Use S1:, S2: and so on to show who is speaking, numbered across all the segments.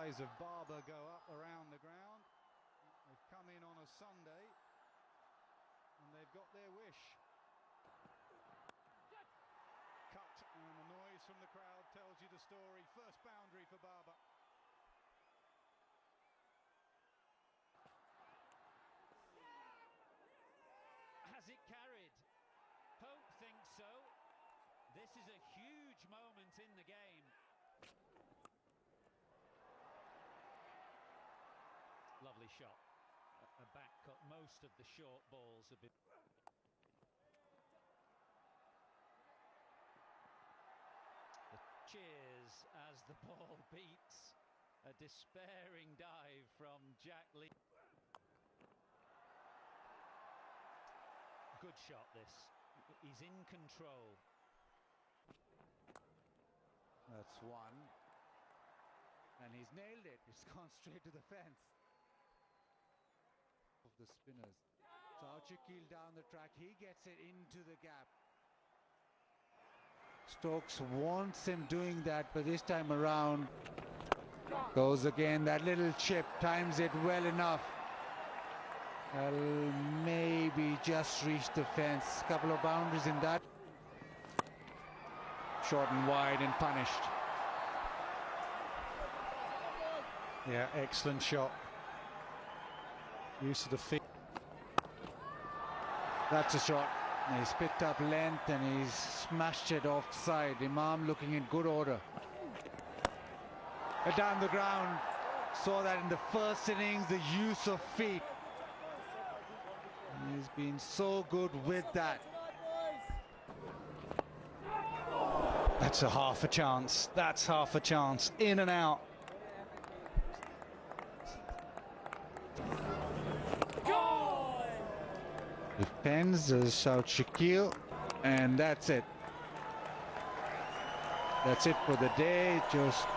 S1: eyes of Barber go up around the ground. They've come in on a Sunday and they've got their wish. Cut, and the noise from the crowd tells you the story. First boundary for Barber.
S2: Has it carried? Pope thinks so. This is a huge moment in the game. Lovely shot. A back cut. Most of the short balls have been. The cheers as the ball beats. A despairing dive from Jack Lee. Good shot this. He's in control.
S1: That's one. And he's nailed it. It's gone straight to the fence. Of the spinners. So Shakil down the track. He gets it into the gap. Stokes wants him doing that, but this time around goes again. That little chip times it well enough. Maybe just reach the fence. Couple of boundaries in that. Short and wide and punished. Yeah, excellent shot. Use of the feet. That's a shot. He's picked up length and he's smashed it offside. Imam looking in good order. Down the ground. Saw that in the first innings, the use of feet. He's been so good with that.
S3: That's a half a chance. That's half a chance. In and out.
S1: Defends, shout Shakil, and that's it. That's it for the day. Just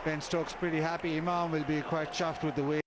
S1: Ben Stokes pretty happy. Imam will be quite chuffed with the way.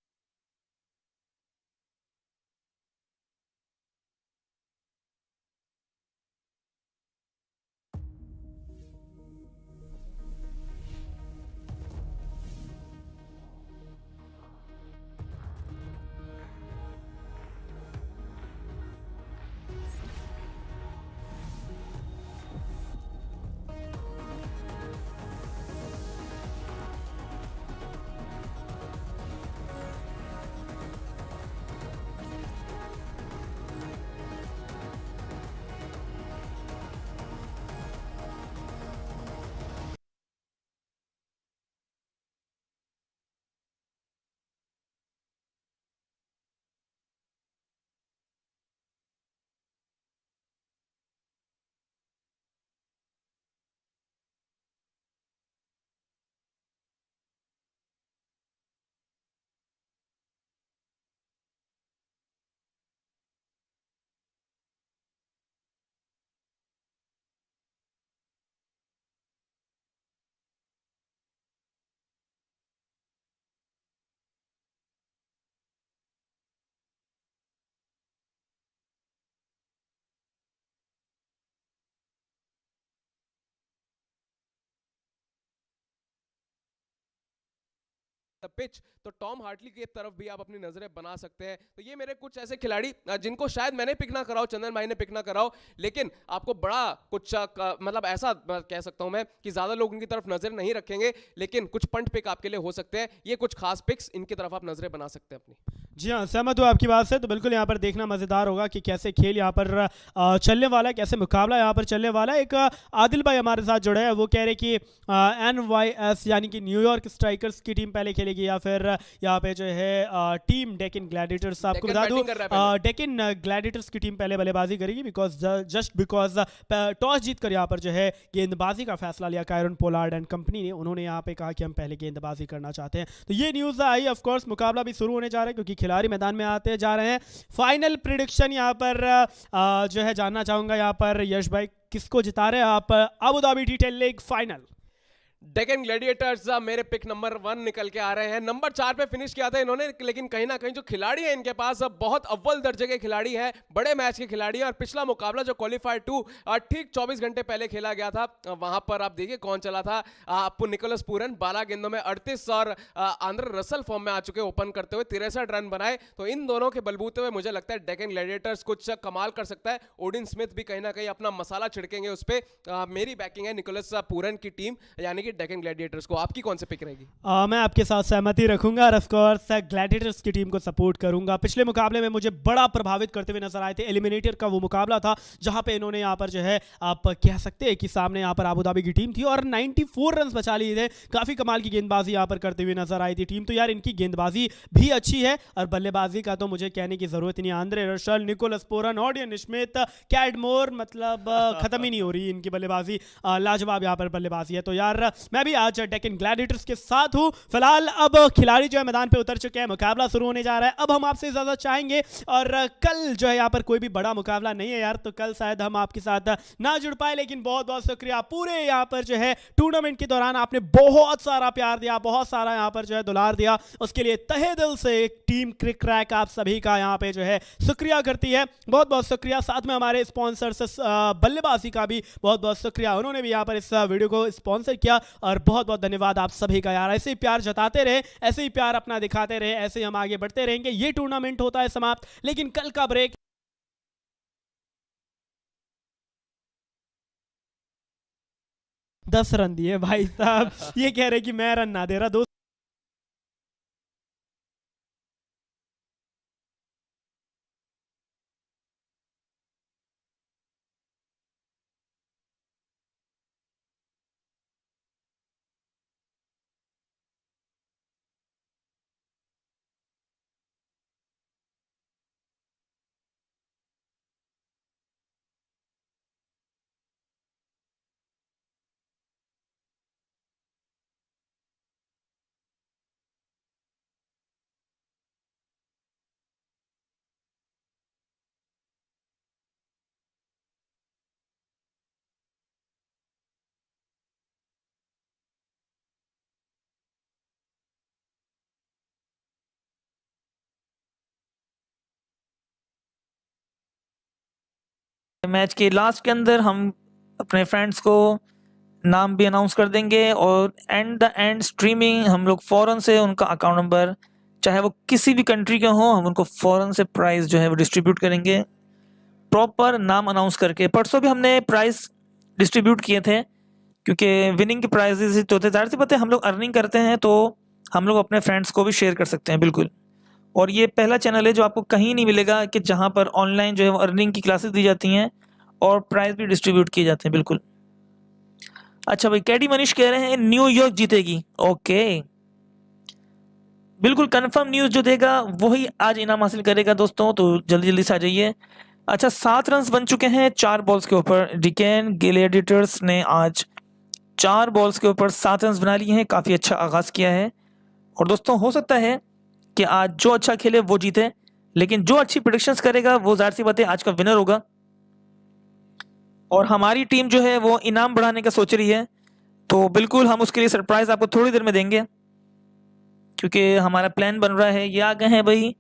S4: Pitch तो Tom Hartley की तरफ भी आप अपनी नजरें बना सकते हैं। तो ये मेरे कुछ ऐसे खिलाड़ी जिनको शायद मैंने पिक ना कराओ, चंदन भाई ने पिक ना कराओ, लेकिन आपको बड़ा कुछ मतलब ऐसा कह सकता हूं मैं कि ज्यादा लोग उनकी तरफ नजर नहीं रखेंगे, लेकिन कुछ पंट पिक आपके लिए हो सकते हैं। ये कुछ खास पिक्स, इनकी तरफ आप नजरें बना सकते हैं अपनी।
S3: जी हाँ, सहमत हूँ आपकी बात से। तो बिल्कुल यहाँ पर देखना मज़ेदार होगा कि कैसे खेल यहाँ पर चलने वाला है, कैसे मुकाबला यहाँ पर चलने वाला है। एक आदिल भाई हमारे साथ जुड़े हैं, वो कह रहे कि NYS यानी कि न्यूयॉर्क स्ट्राइकर्स की टीम पहले खेलेगी या फिर यहाँ पे जो है टीम डेकन ग्लैडिएटर्स। आपको बता दूँ डेकन ग्लैडिएटर्स की टीम पहले बल्लेबाजी करेगी जस्ट बिकॉज टॉस जीत कर यहाँ पर जो है गेंदबाजी का फैसला लिया कायरन पोलार्ड एंड कंपनी ने। उन्होंने यहाँ पे कहा कि हम पहले गेंदबाजी करना चाहते हैं। तो ये न्यूज़ आई। ऑफ कोर्स मुकाबला भी शुरू होने जा रहा है क्योंकि खिलाड़ी मैदान में आते जा रहे हैं। फाइनल प्रेडिक्शन यहाँ पर जो है जानना चाहूँगा यहाँ पर यश भाई, किसको जिता रहे हैं आप Abu Dhabi T10 league final?
S4: Deccan Gladiators मेरे पिक नंबर 1 निकल के आ रहे हैं। नंबर 4 पे फिनिश किया था इन्होंने, लेकिन कहीं ना कहीं जो खिलाड़ी है इनके पास बहुत अव्वल दर्जे के खिलाड़ी है, बड़े मैच के खिलाड़ी हैं। और पिछला मुकाबला जो क्वालिफायर 2 ठीक 24 घंटे पहले खेला गया था, वहां पर आप देखिए कौन चला था, आपको निकोलस पूरन 12 गेंदों में 38 और आंद्रे रसल फॉर्म में आ चुके ओपन करते हुए 63 रन बनाए। तो इन दोनों के बलबूते हुए मुझे लगता है डेक्कन ग्लैडिएटर्स कुछ कमाल कर सकता है। ओडिन स्मिथ भी कहीं ना कहीं अपना मसाला छिड़केंगे उस पर। मेरी बैकिंग है निकोलस पूरन की टीम यानी कि डेक्कन ग्लैडिएटर्स को। आपकी कौन से पिक रहेगी?
S3: मैं आपके साथ सहमति रखूंगा और ऑफ कोर्स ग्लैडिएटर्स की टीम को सपोर्ट करूंगा। पिछले मुकाबले में मुझे बड़ा प्रभावित करते हुए नजर आए थे। एलिमिनेटर का वो मुकाबला था जहां पे इन्होंने यहाँ पर जो है आप कह सकते हैं कि सामने यहाँ पर आबू धाबी की टीम थी और 94 रन बचा लिए थे। काफी कमाल की गेंदबाजी यहाँ पर करते हुए नजर आई थी टीम। तो यार इनकी गेंदबाजी भी अच्छी है और बल्लेबाजी का तो मुझे कहने की जरूरत ही नहीं। Andre Russell, Nicholas Pooran, Odean Smith, Cadmore, मतलब खत्म ही नहीं हो रही इनकी बल्लेबाजी। लाजवाब यहाँ पर बल्लेबाजी है। तो यार मैं भी आज डेक्कन ग्लैडिएटर्स के साथ हूं। फिलहाल अब खिलाड़ी जो है मैदान पे उतर चुके हैं, मुकाबला शुरू होने जा रहा है। अब हम आपसे इजाजत चाहेंगे और कल जो है यहाँ पर कोई भी बड़ा मुकाबला नहीं है यार, तो कल शायद हम आपके साथ ना जुड़ पाए, लेकिन बहुत बहुत शुक्रिया। पूरे यहाँ पर जो है टूर्नामेंट के दौरान आपने बहुत सारा प्यार दिया, बहुत सारा यहाँ पर जो है दुलार दिया, उसके लिए तहे दिल से टीम क्रिक क्रैक आप सभी का यहाँ पे जो है शुक्रिया करती है। बहुत बहुत शुक्रिया। साथ में हमारे स्पॉन्सर्स बल्लेबाजी का भी बहुत बहुत शुक्रिया, उन्होंने भी यहाँ पर इस वीडियो को स्पॉन्सर किया और बहुत बहुत धन्यवाद आप सभी का यार। ऐसे ही प्यार जताते रहे, ऐसे ही प्यार अपना दिखाते रहे, ऐसे ही हम आगे बढ़ते रहेंगे। ये टूर्नामेंट होता है समाप्त, लेकिन कल का ब्रेक 10 रन दिए भाई साहब। ये कह रहे कि मैं रन ना दे रहा।
S5: मैच के लास्ट के अंदर हम अपने फ्रेंड्स को नाम भी अनाउंस कर देंगे और एंड द एंड स्ट्रीमिंग हम लोग फौरन से उनका अकाउंट नंबर, चाहे वो किसी भी कंट्री के हों, हम उनको फौरन से प्राइस जो है वो डिस्ट्रीब्यूट करेंगे प्रॉपर नाम अनाउंस करके। परसों भी हमने प्राइस डिस्ट्रीब्यूट किए थे क्योंकि विनिंग के प्राइजेस तो थे, जाहिर सी बात है हम लोग अर्निंग करते हैं तो हम लोग अपने फ्रेंड्स को भी शेयर कर सकते हैं बिल्कुल। और ये पहला चैनल है जो आपको कहीं नहीं मिलेगा कि जहाँ पर ऑनलाइन जो है वो अर्निंग की क्लासेस दी जाती हैं और प्राइस भी डिस्ट्रीब्यूट किए जाते हैं बिल्कुल। अच्छा भाई, कैडी मनीष कह रहे हैं न्यूयॉर्क जीतेगी। ओके, बिल्कुल कंफर्म न्यूज़ जो देगा वही आज इनाम हासिल करेगा दोस्तों, तो जल्दी जल्दी से आ जाइए। अच्छा, 7 रन बन चुके हैं 4 बॉल्स के ऊपर। डेक्कन ग्लैडिएटर्स ने आज 4 बॉल्स के ऊपर 7 रन बना लिए हैं, काफ़ी अच्छा आगाज़ किया है। और दोस्तों हो सकता है कि आज जो अच्छा खेले वो जीते, लेकिन जो अच्छी प्रेडिक्शंस करेगा वो जाहिर सी बात है आज का विनर होगा। और हमारी टीम जो है वो इनाम बढ़ाने का सोच रही है, तो बिल्कुल हम उसके लिए सरप्राइज आपको थोड़ी देर में देंगे क्योंकि हमारा प्लान बन रहा है। ये आ गए हैं भाई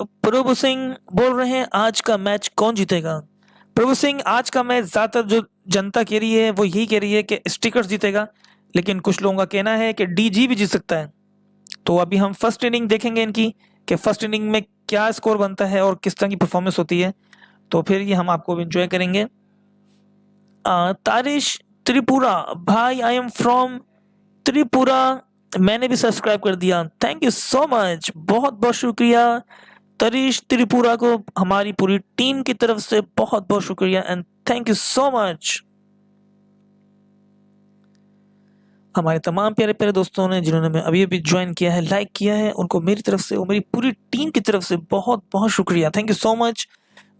S5: प्रभु सिंह, बोल रहे हैं आज का मैच कौन जीतेगा। प्रभु सिंह, आज का मैच ज़्यादातर जो जनता कह रही है वो यही कह रही है कि स्टिकर्स जीतेगा, लेकिन कुछ लोगों का कहना है कि डीजी भी जीत सकता है। तो अभी हम फर्स्ट इनिंग देखेंगे इनकी कि फर्स्ट इनिंग में क्या स्कोर बनता है और किस तरह की परफॉर्मेंस होती है, तो फिर ये हम आपको एंजॉय करेंगे। तारिश त्रिपुरा भाई, आई एम फ्रॉम त्रिपुरा, मैंने भी सब्सक्राइब कर दिया, थैंक यू सो मच, बहुत बहुत शुक्रिया तरीश त्रिपुरा को, हमारी पूरी टीम की तरफ से बहुत बहुत शुक्रिया and thank you so much. हमारे तमाम प्यारे प्यारे दोस्तों ने जिन्होंने मैं अभी अभी ज्वाइन किया है, लाइक किया है, उनको मेरी तरफ से और मेरी पूरी टीम की तरफ से बहुत बहुत शुक्रिया, थैंक यू सो मच।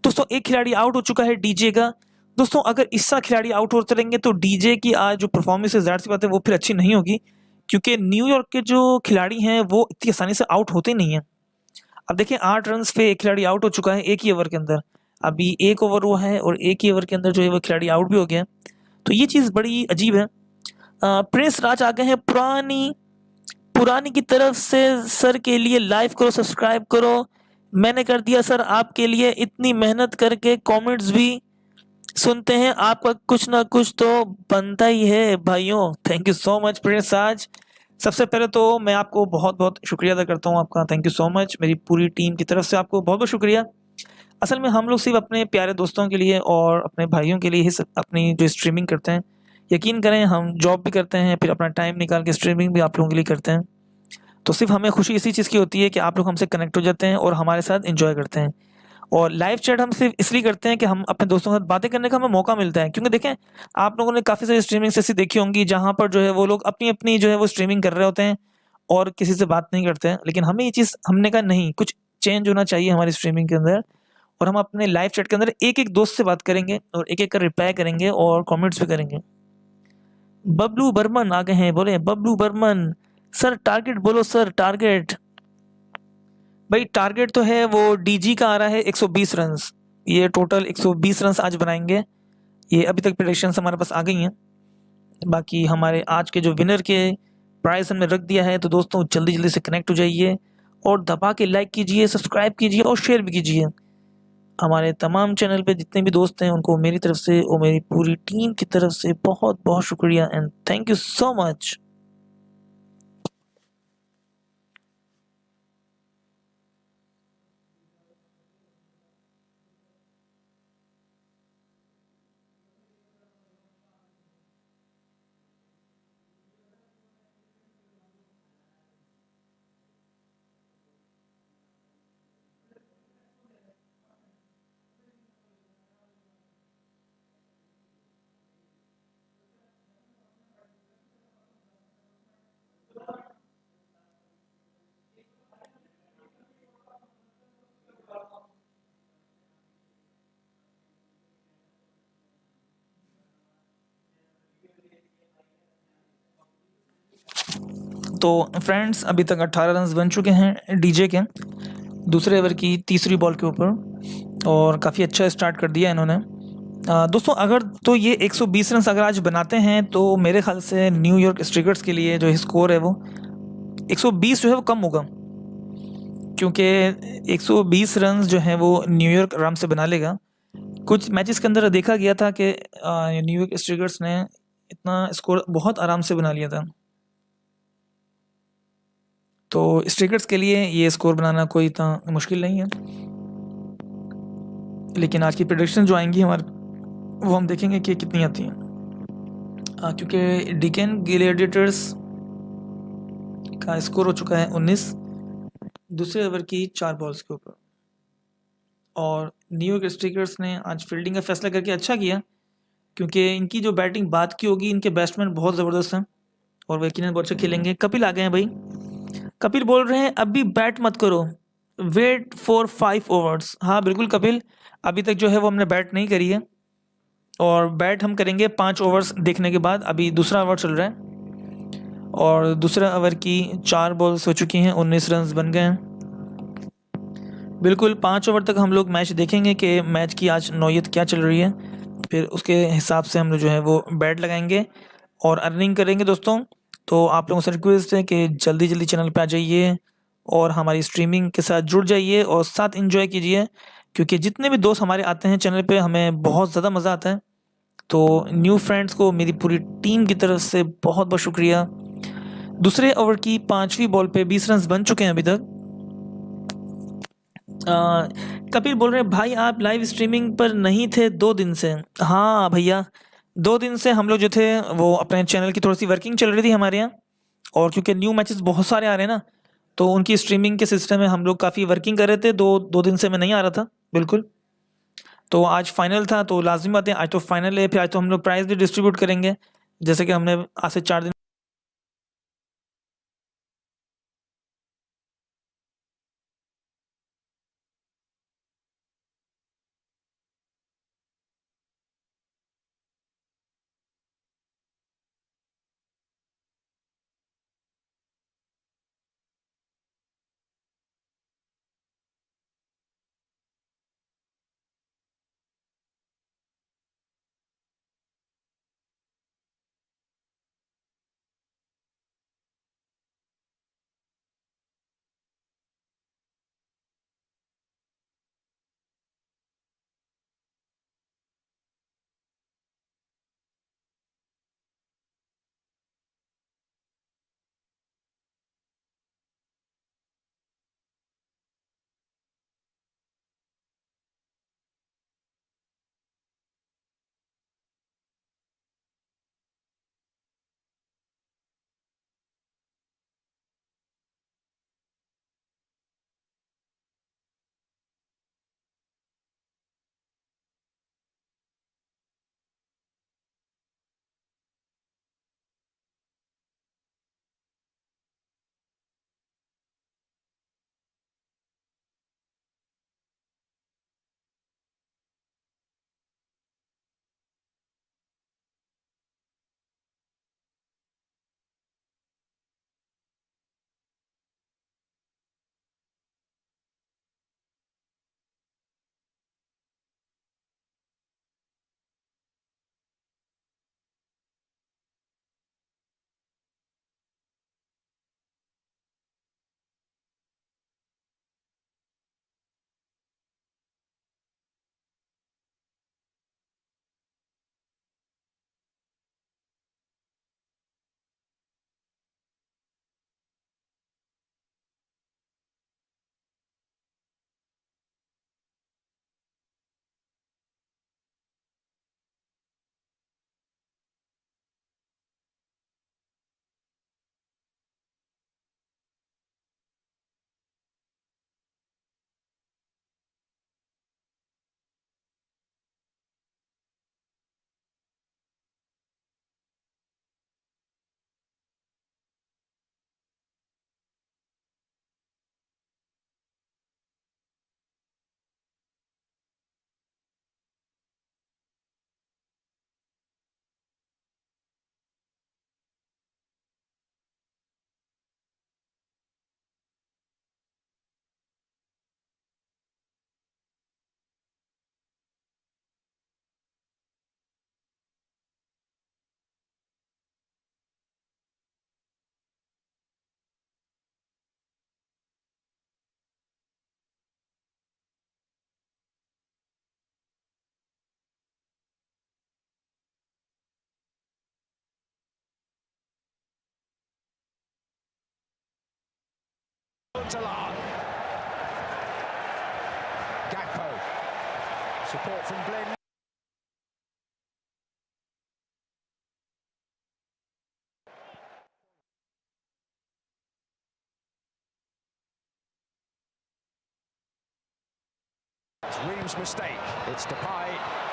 S5: दोस्तों एक खिलाड़ी आउट हो चुका है डीजे का। दोस्तों अगर इसका खिलाड़ी आउट हो चलेंगे तो डीजे की आज जो परफॉर्मेंस है जाहिर सी बात है वो फिर अच्छी नहीं होगी, क्योंकि न्यूयॉर्क के जो खिलाड़ी हैं वो इतनी आसानी से आउट होते नहीं हैं। अब देखिए 8 रन पे एक खिलाड़ी आउट हो चुका है एक ही ओवर के अंदर, अभी एक ओवर हुआ है और एक ही ओवर के अंदर जो है वो खिलाड़ी आउट भी हो गया, तो ये चीज़ बड़ी अजीब है। प्रिंस राज आ गए हैं पुरानी की तरफ से। सर के लिए लाइव करो, सब्सक्राइब करो। मैंने कर दिया सर आपके लिए, इतनी मेहनत करके कमेंट्स भी सुनते हैं, आपका कुछ ना कुछ तो बनता ही है भाइयों। Thank you so much Prince Raj. सबसे पहले तो मैं आपको बहुत बहुत शुक्रिया अदा करता हूँ आपका। थैंक यू सो मच, मेरी पूरी टीम की तरफ से आपको बहुत बहुत शुक्रिया। असल में हम लोग सिर्फ अपने प्यारे दोस्तों के लिए और अपने भाइयों के लिए ही अपनी जो स्ट्रीमिंग करते हैं। यकीन करें हम जॉब भी करते हैं, फिर अपना टाइम निकाल के स्ट्रीमिंग भी आप लोगों के लिए करते हैं। तो सिर्फ हमें खुशी इसी चीज़ की होती है कि आप लोग हमसे कनेक्ट हो जाते हैं और हमारे साथ एंजॉय करते हैं। और लाइव चैट हम सिर्फ इसलिए करते हैं कि हम अपने दोस्तों के साथ बातें करने का हमें मौका मिलता है। क्योंकि देखें, आप लोगों ने काफ़ी सारी स्ट्रीमिंग्स ऐसी देखी होंगी जहाँ पर जो है वो लोग अपनी-अपनी जो है वो स्ट्रीमिंग कर रहे होते हैं और किसी से बात नहीं करते हैं। लेकिन हमें ये चीज़ हमने कहा नहीं, कुछ चेंज होना चाहिए हमारी स्ट्रीमिंग के अंदर और हम अपने लाइव चैट के अंदर एक-एक दोस्त से बात करेंगे और एक-एक का रिप्लाई करेंगे और कमेंट्स भी करेंगे। बबलू बर्मन आ गए हैं, बोले बबलू बर्मन सर टारगेट बोलो सर टारगेट। भाई टारगेट तो है वो डीजी का आ रहा है 120 रन्स। ये टोटल 120 रन्स आज बनाएंगे। ये अभी तक प्रेडिक्शंस हमारे पास आ गई हैं। बाकी हमारे आज के जो विनर के प्राइस हमने रख दिया है, तो दोस्तों जल्दी जल्दी से कनेक्ट हो जाइए और दबा के लाइक कीजिए, सब्सक्राइब कीजिए और शेयर भी कीजिए। हमारे तमाम चैनल पे जितने भी दोस्त हैं उनको मेरी तरफ से और मेरी पूरी टीम की तरफ से बहुत बहुत शुक्रिया and thank you so much. तो फ्रेंड्स अभी तक 18 रन्स बन चुके हैं डीजे के दूसरे ओवर की तीसरी बॉल के ऊपर और काफ़ी अच्छा स्टार्ट कर दिया इन्होंने। दोस्तों अगर तो ये 120 रन्स अगर आज बनाते हैं तो मेरे ख्याल से न्यूयॉर्क स्ट्रिकर्स के लिए जो स्कोर है वो 120 जो है वो कम होगा, क्योंकि 120 रन्स जो है वो न्यूयॉर्क आराम से बना लेगा। कुछ मैचेस के अंदर देखा गया था कि न्यूयॉर्क स्ट्रिकर्स ने इतना स्कोर बहुत आराम से बना लिया था। तो स्ट्रिकर्स के लिए ये स्कोर बनाना कोई इतना मुश्किल नहीं है। लेकिन आज की प्रेडिक्शन जो आएंगी हमारे, वो हम देखेंगे कि कितनी आती हैं। क्योंकि डेक्कन ग्लैडिएटर्स का स्कोर हो चुका है 19 दूसरे ओवर की 4 बॉल्स के ऊपर और न्यूयॉर्क स्ट्रिकर्स ने आज फील्डिंग का फैसला करके अच्छा किया, क्योंकि इनकी जो बैटिंग बात की होगी, इनके बैट्समैन बहुत ज़बरदस्त हैं और वो यकीनन बहुत अच्छा खेलेंगे। कपिल आ गए हैं भाई। कपिल बोल रहे हैं अभी बैट मत करो, वेट फॉर 5 ओवर्स। हाँ बिल्कुल कपिल, अभी तक जो है वो हमने बैट नहीं करी है और बैट हम करेंगे 5 ओवर्स देखने के बाद। अभी दूसरा ओवर चल रहा है और दूसरा ओवर की 4 बॉल्स हो चुकी हैं, 19 रन्स बन गए हैं। बिल्कुल 5 ओवर तक हम लोग मैच देखेंगे कि मैच की आज नौयत क्या चल रही है, फिर उसके हिसाब से हम लोग जो है वो बैट लगाएंगे और अर्निंग करेंगे। दोस्तों तो आप लोगों से रिक्वेस्ट है कि जल्दी जल्दी चैनल पे आ जाइए और हमारी स्ट्रीमिंग के साथ जुड़ जाइए और साथ एंजॉय कीजिए, क्योंकि जितने भी दोस्त हमारे आते हैं चैनल पे हमें बहुत ज़्यादा मज़ा आता है। तो न्यू फ्रेंड्स को मेरी पूरी टीम की तरफ से बहुत बहुत शुक्रिया। दूसरे ओवर की 5वीं बॉल पे 20 रन बन चुके हैं अभी तक। कपिल बोल रहे हैं भाई आप लाइव स्ट्रीमिंग पर नहीं थे 2 दिन से। हाँ भैया, 2 दिन से हम लोग जो थे वो अपने चैनल की थोड़ी सी वर्किंग चल रही थी हमारे यहाँ, और क्योंकि न्यू मैचेस बहुत सारे आ रहे हैं ना, तो उनकी स्ट्रीमिंग के सिस्टम में हम लोग काफ़ी वर्किंग कर रहे थे। दो दिन से मैं नहीं आ रहा था बिल्कुल। तो आज फाइनल था तो लाजमी बात है, आज तो फाइनल है, फिर आज तो हम लोग प्राइज़ भी डिस्ट्रीब्यूट करेंगे जैसे कि हमने आज से 4 दिन
S6: Talar. Gakpo. Support from Glenn. It's Ream's mistake. It's Depay.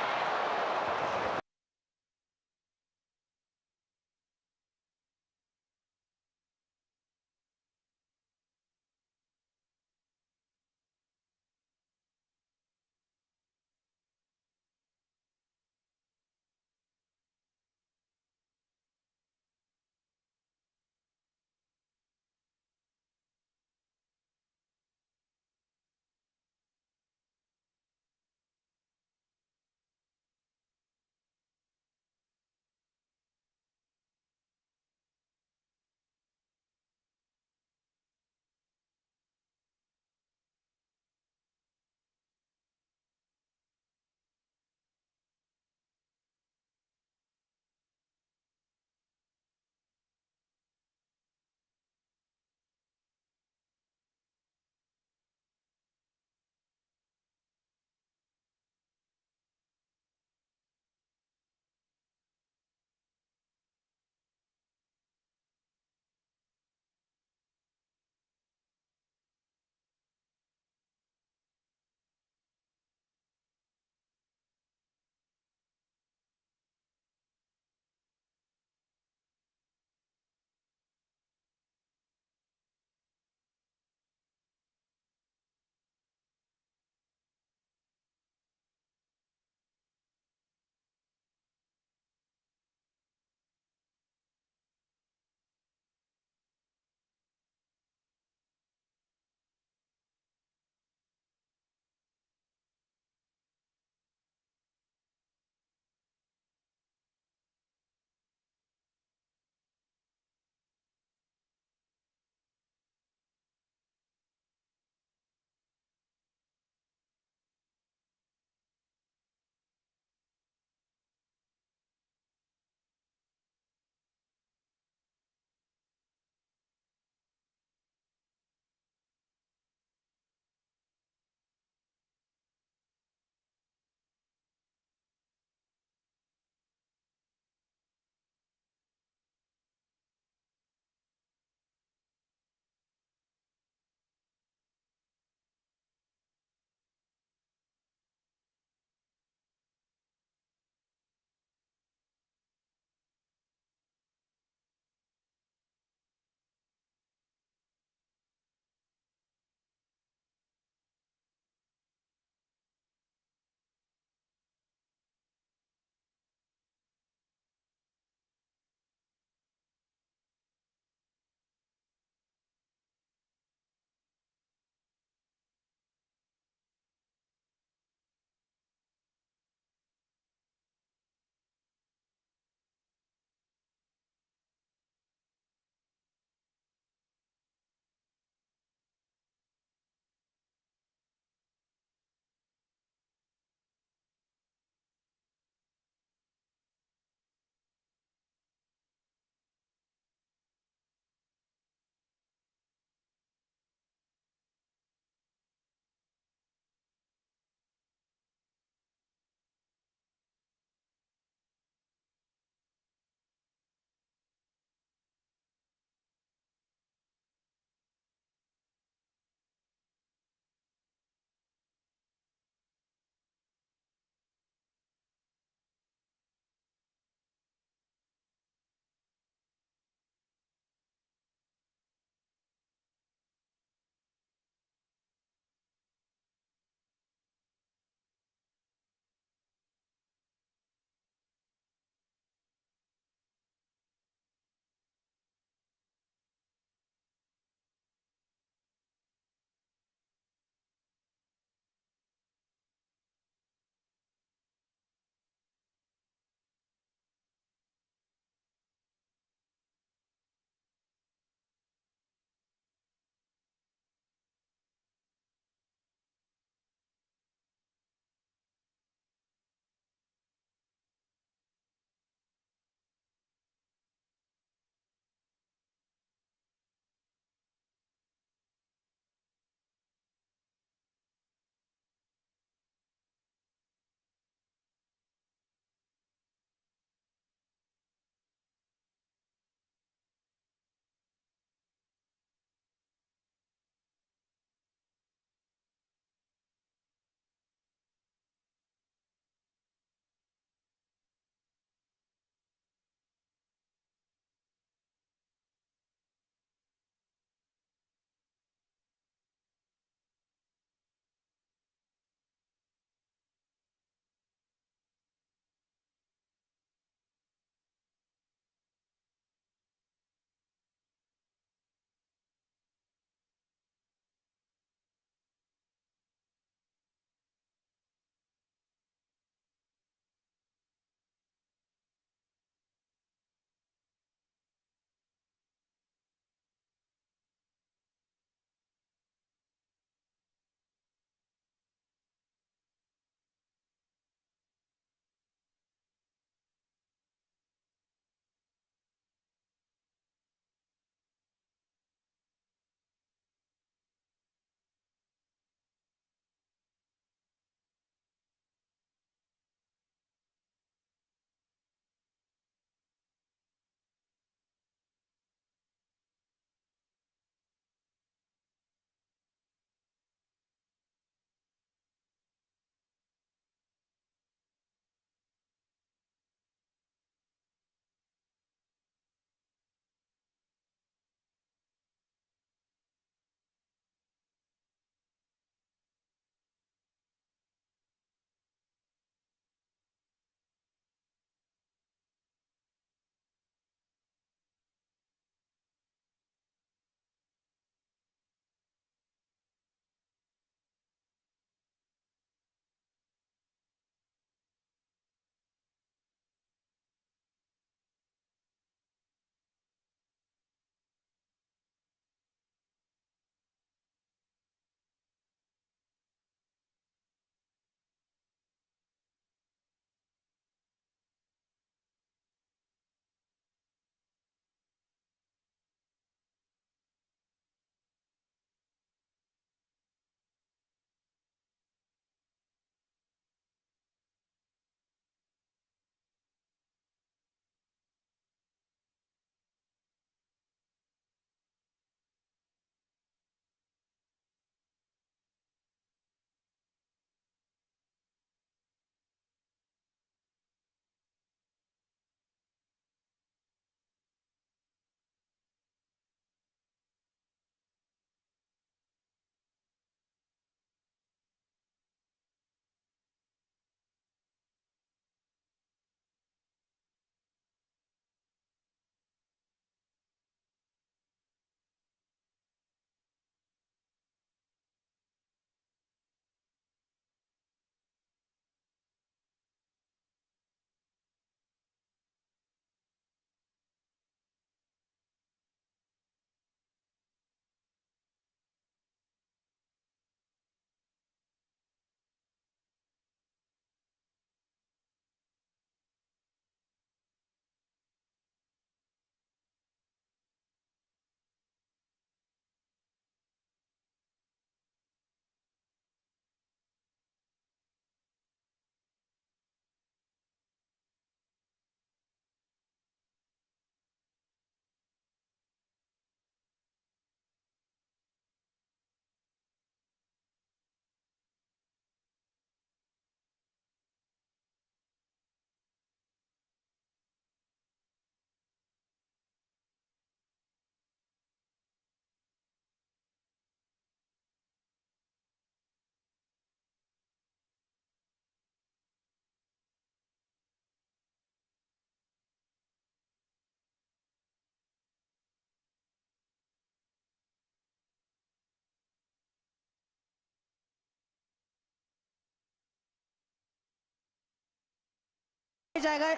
S7: जाएगा,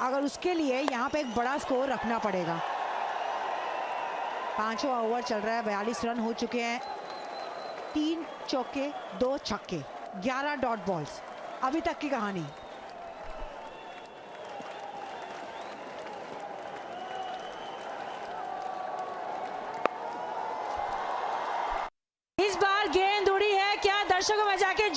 S7: अगर उसके लिए यहाँ पे एक बड़ा स्कोर रखना पड़ेगा। पांचवा ओवर चल रहा है, 42 रन हो चुके हैं, 3 चौके 2 छक्के, 11 डॉट बॉल्स, अभी तक की कहानी। इस बार गेंद उड़ी है, क्या दर्शकों में जाके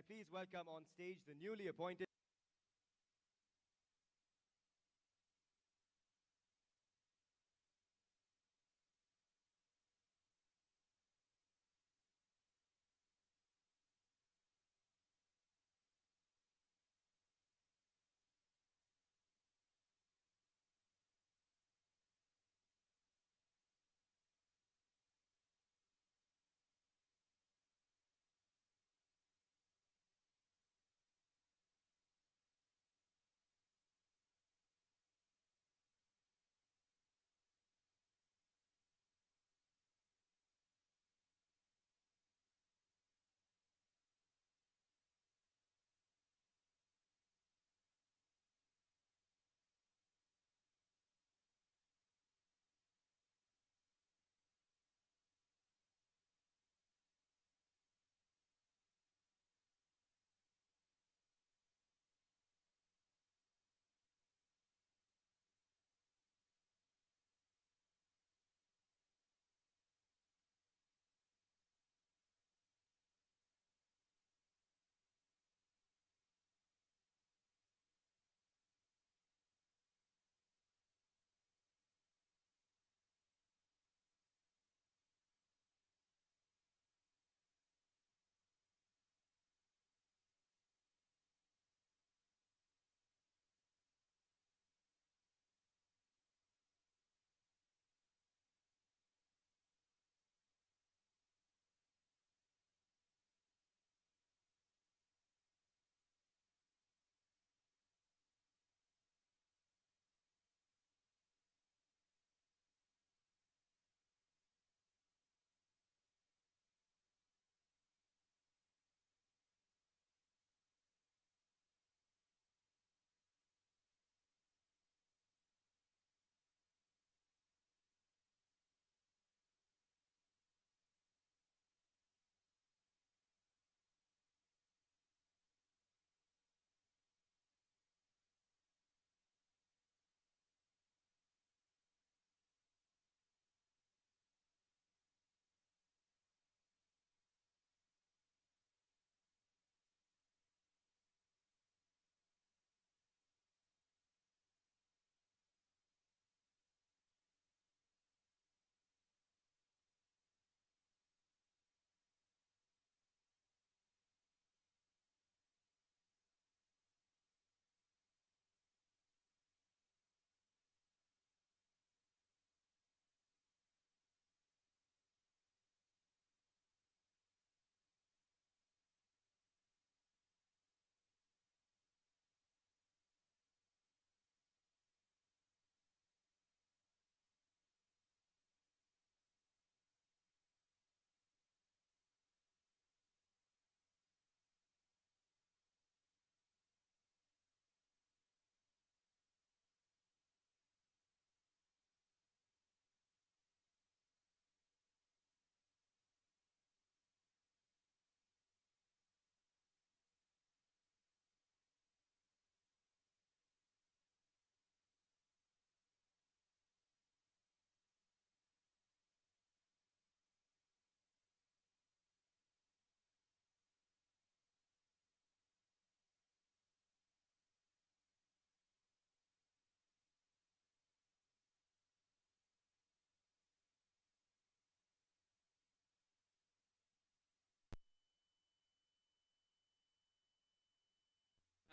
S8: Please welcome on stage the newly appointed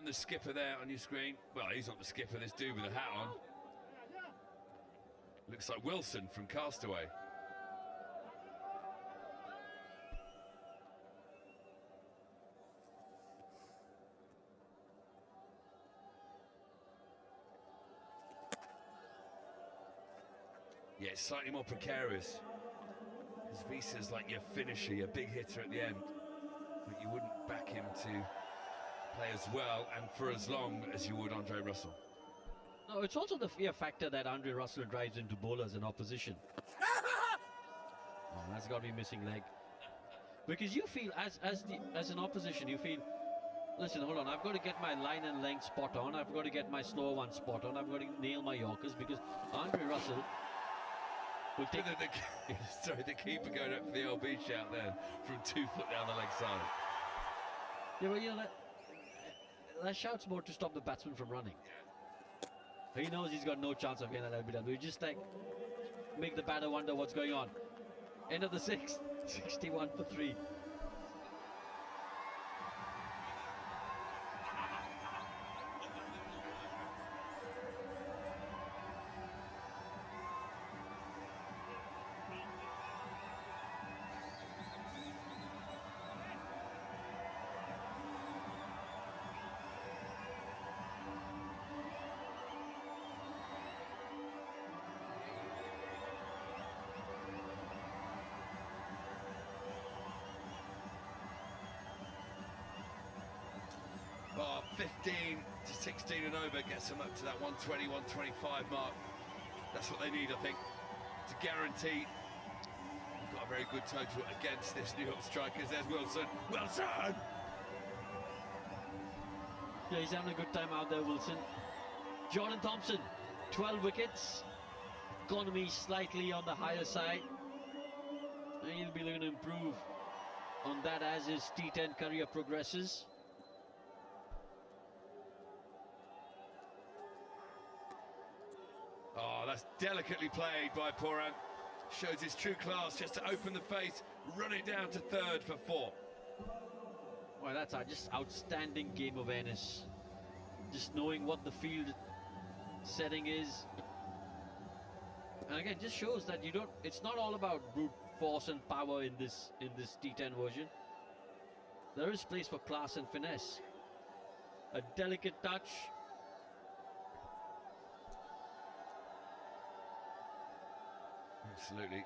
S9: And the skipper there on your screen. Well, he's not the skipper, this dude with a hat on. Looks like Wilson from Castaway. Yeah, it's slightly more precarious. Because Visa's like your finisher, your big hitter at the end. But you wouldn't back him to play as well and for as long as you would Andre Russell.
S2: No, it's also the fear factor that Andre Russell drives into bowlers in opposition. Oh, that's got to be missing leg. Because you feel, as an opposition, you feel, listen, hold on, I've got to get my line and length spot on, I've got to get my slower one spot on, I've got to nail my Yorkers, because Andre Russell will take...
S9: Sorry, the keeper going up for the LB shout there from 2 foot down the leg side.
S2: Yeah, well, you know, that shout's more to stop the batsman from running. He knows he's got no chance of getting that LBW. Just like make the batter wonder what's going on. End of the 6th, 61 for 3.
S9: Oh, 15 to 16 and over gets them up to that 120, 125 mark. That's what they need, I think, to guarantee. We've got a very good total against this New York strikers. There's Wilson. Wilson!
S2: Yeah, he's having a good time out there, Wilson. Jordan Thompson, 12 wickets. Economy slightly on the higher side. And he'll be looking to improve on that as his T10 career progresses.
S9: Oh, that's delicately played by Poran. Shows his true class just to open the face, run it down to third for 4.
S2: Well, that's just outstanding game awareness. Just knowing what the field setting is. And again, just shows that you don't, it's not all about brute force and power in this T10 version. There is place for class and finesse. A delicate touch.
S9: Absolutely.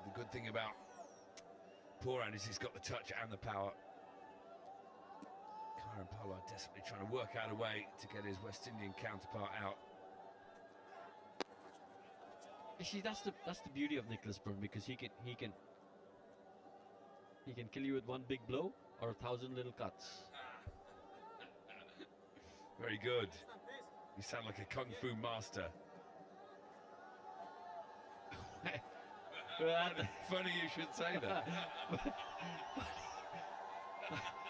S9: The good thing about Poran is he's got the touch and the power. Kieran Pollard desperately trying to work out a way to get his West Indian counterpart out.
S2: You see, that's the beauty of Nicholas Byrne, because he can kill you with one big blow or 1,000 little cuts.
S9: Very good. You sound like a kung fu master. Funny you should say that.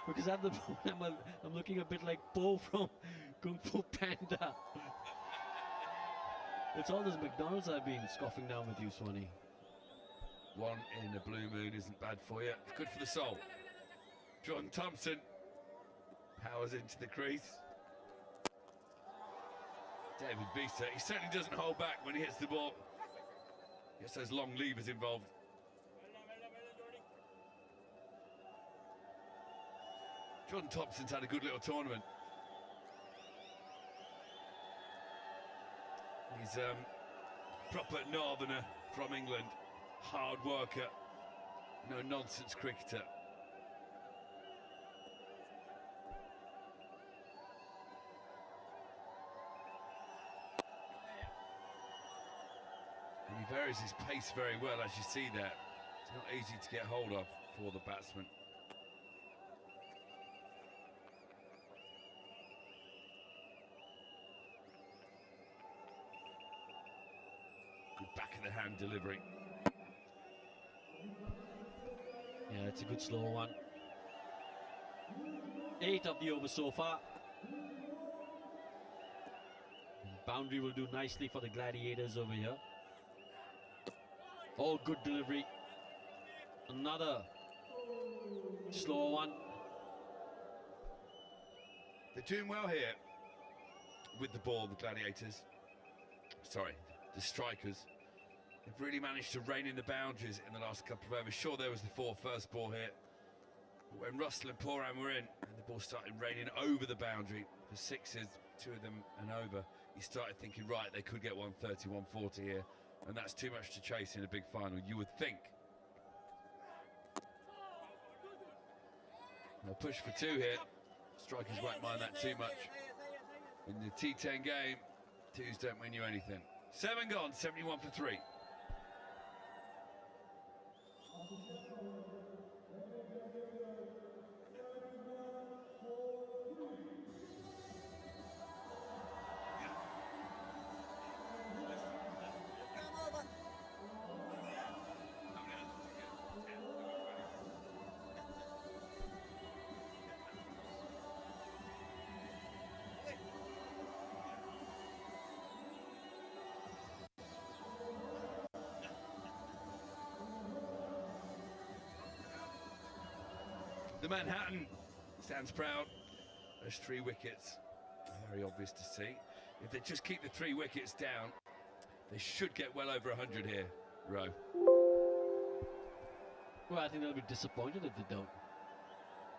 S2: Because at the moment I'm looking a bit like Po from Kung Fu Panda. It's all those McDonald's I've been scoffing down with you, Swanee.
S9: One in a blue moon isn't bad for you. It's good for the soul. John Thompson powers into the crease. David Vista, he certainly doesn't hold back when he hits the ball. Gets those long levers involved. Jordan Thompson's had a good little tournament. He's proper northerner from England, hard worker, no nonsense cricketer. And he varies his pace very well, as you see there. It's not easy to get hold of for the batsman. Good back of the hand delivery.
S2: Yeah, it's a good slow one. 8 of the over so far. Boundary will do nicely for the Gladiators over here. Oh, good delivery. Another slow one.
S9: They're doing well here with the ball, the Gladiators. Sorry, the Strikers. They've really managed to rein in the boundaries in the last couple of overs. Sure, there was the first ball here. But when Russell and Poran were in, and the ball started raining over the boundary for sixes, 2 of them and over, you started thinking, right, they could get 130, 140 here, and that's too much to chase in a big final, you would think. They'll push for 2 here. Strikers won't mind that too much. In the T10 game, 2s don't win you anything. 7 gone, 71 for 3. The Manhattan stands proud. Those 3 wickets, very obvious to see. If they just keep the 3 wickets down, they should get well over 100 here, Rowe.
S2: Well, I think they'll be disappointed if they don't.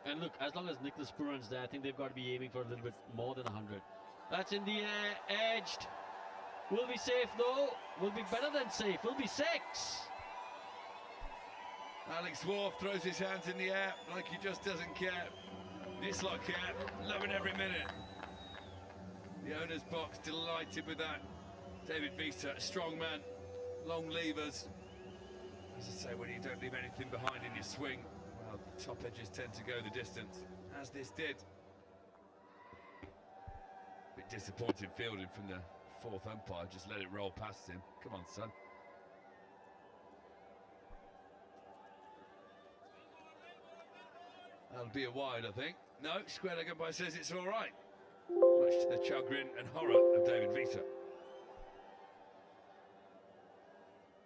S2: And look, as long as Nicholas Puran's there, I think they've got to be aiming for a little bit more than 100. That's in the air, edged. Will be safe though. Will be better than safe. Will be 6.
S9: Alex Wharf throws his hands in the air like he just doesn't care. Nislock here, loving every minute. The owner's box delighted with that. David Visa, a strong man, long levers. As I say, when you don't leave anything behind in your swing, well, the top edges tend to go the distance, as this did. Bit disappointing fielding from the 4th umpire, just let it roll past him. Come on, son. That'll be a wide, I think. No, square leg umpire says it's all right. Much to the chagrin and horror of David Visa.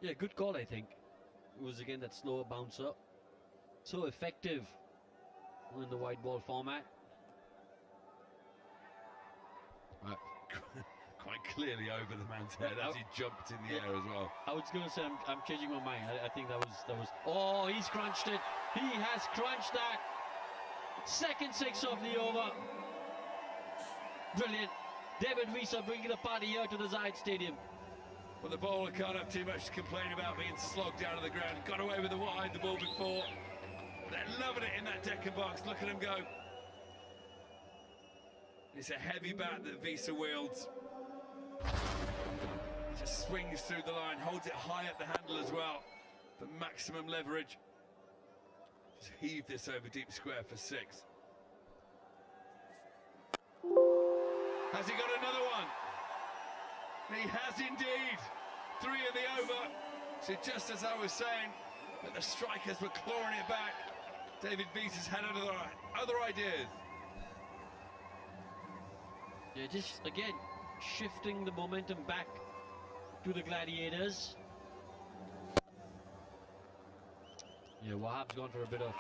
S2: Yeah, good call, I think. It was again that slower bouncer. So effective in the white ball format.
S9: Quite clearly over the man's head as he jumped in the air as well.
S2: I was going to say, I'm changing my mind. I think that was. Oh, he's crunched it. He has crunched that. Second 6 of the over. Brilliant. David Visa bringing the party here to the Zayed Stadium.
S9: Well, the bowler can't have too much to complain about being slogged down to the ground. Got away with the wide, the ball before. They're loving it in that Deccan box. Look at him go. It's a heavy bat that Visa wields. He just swings through the line, holds it high up the handle as well for maximum leverage. Just heave this over deep square for 6. Has he got another one? He has indeed. 3 in the over. So just as I was saying, that the strikers were clawing it back, David Visa's had other ideas.
S2: Yeah, just again shifting the momentum back to the Gladiators. Yeah, Wahab's gone for a bit of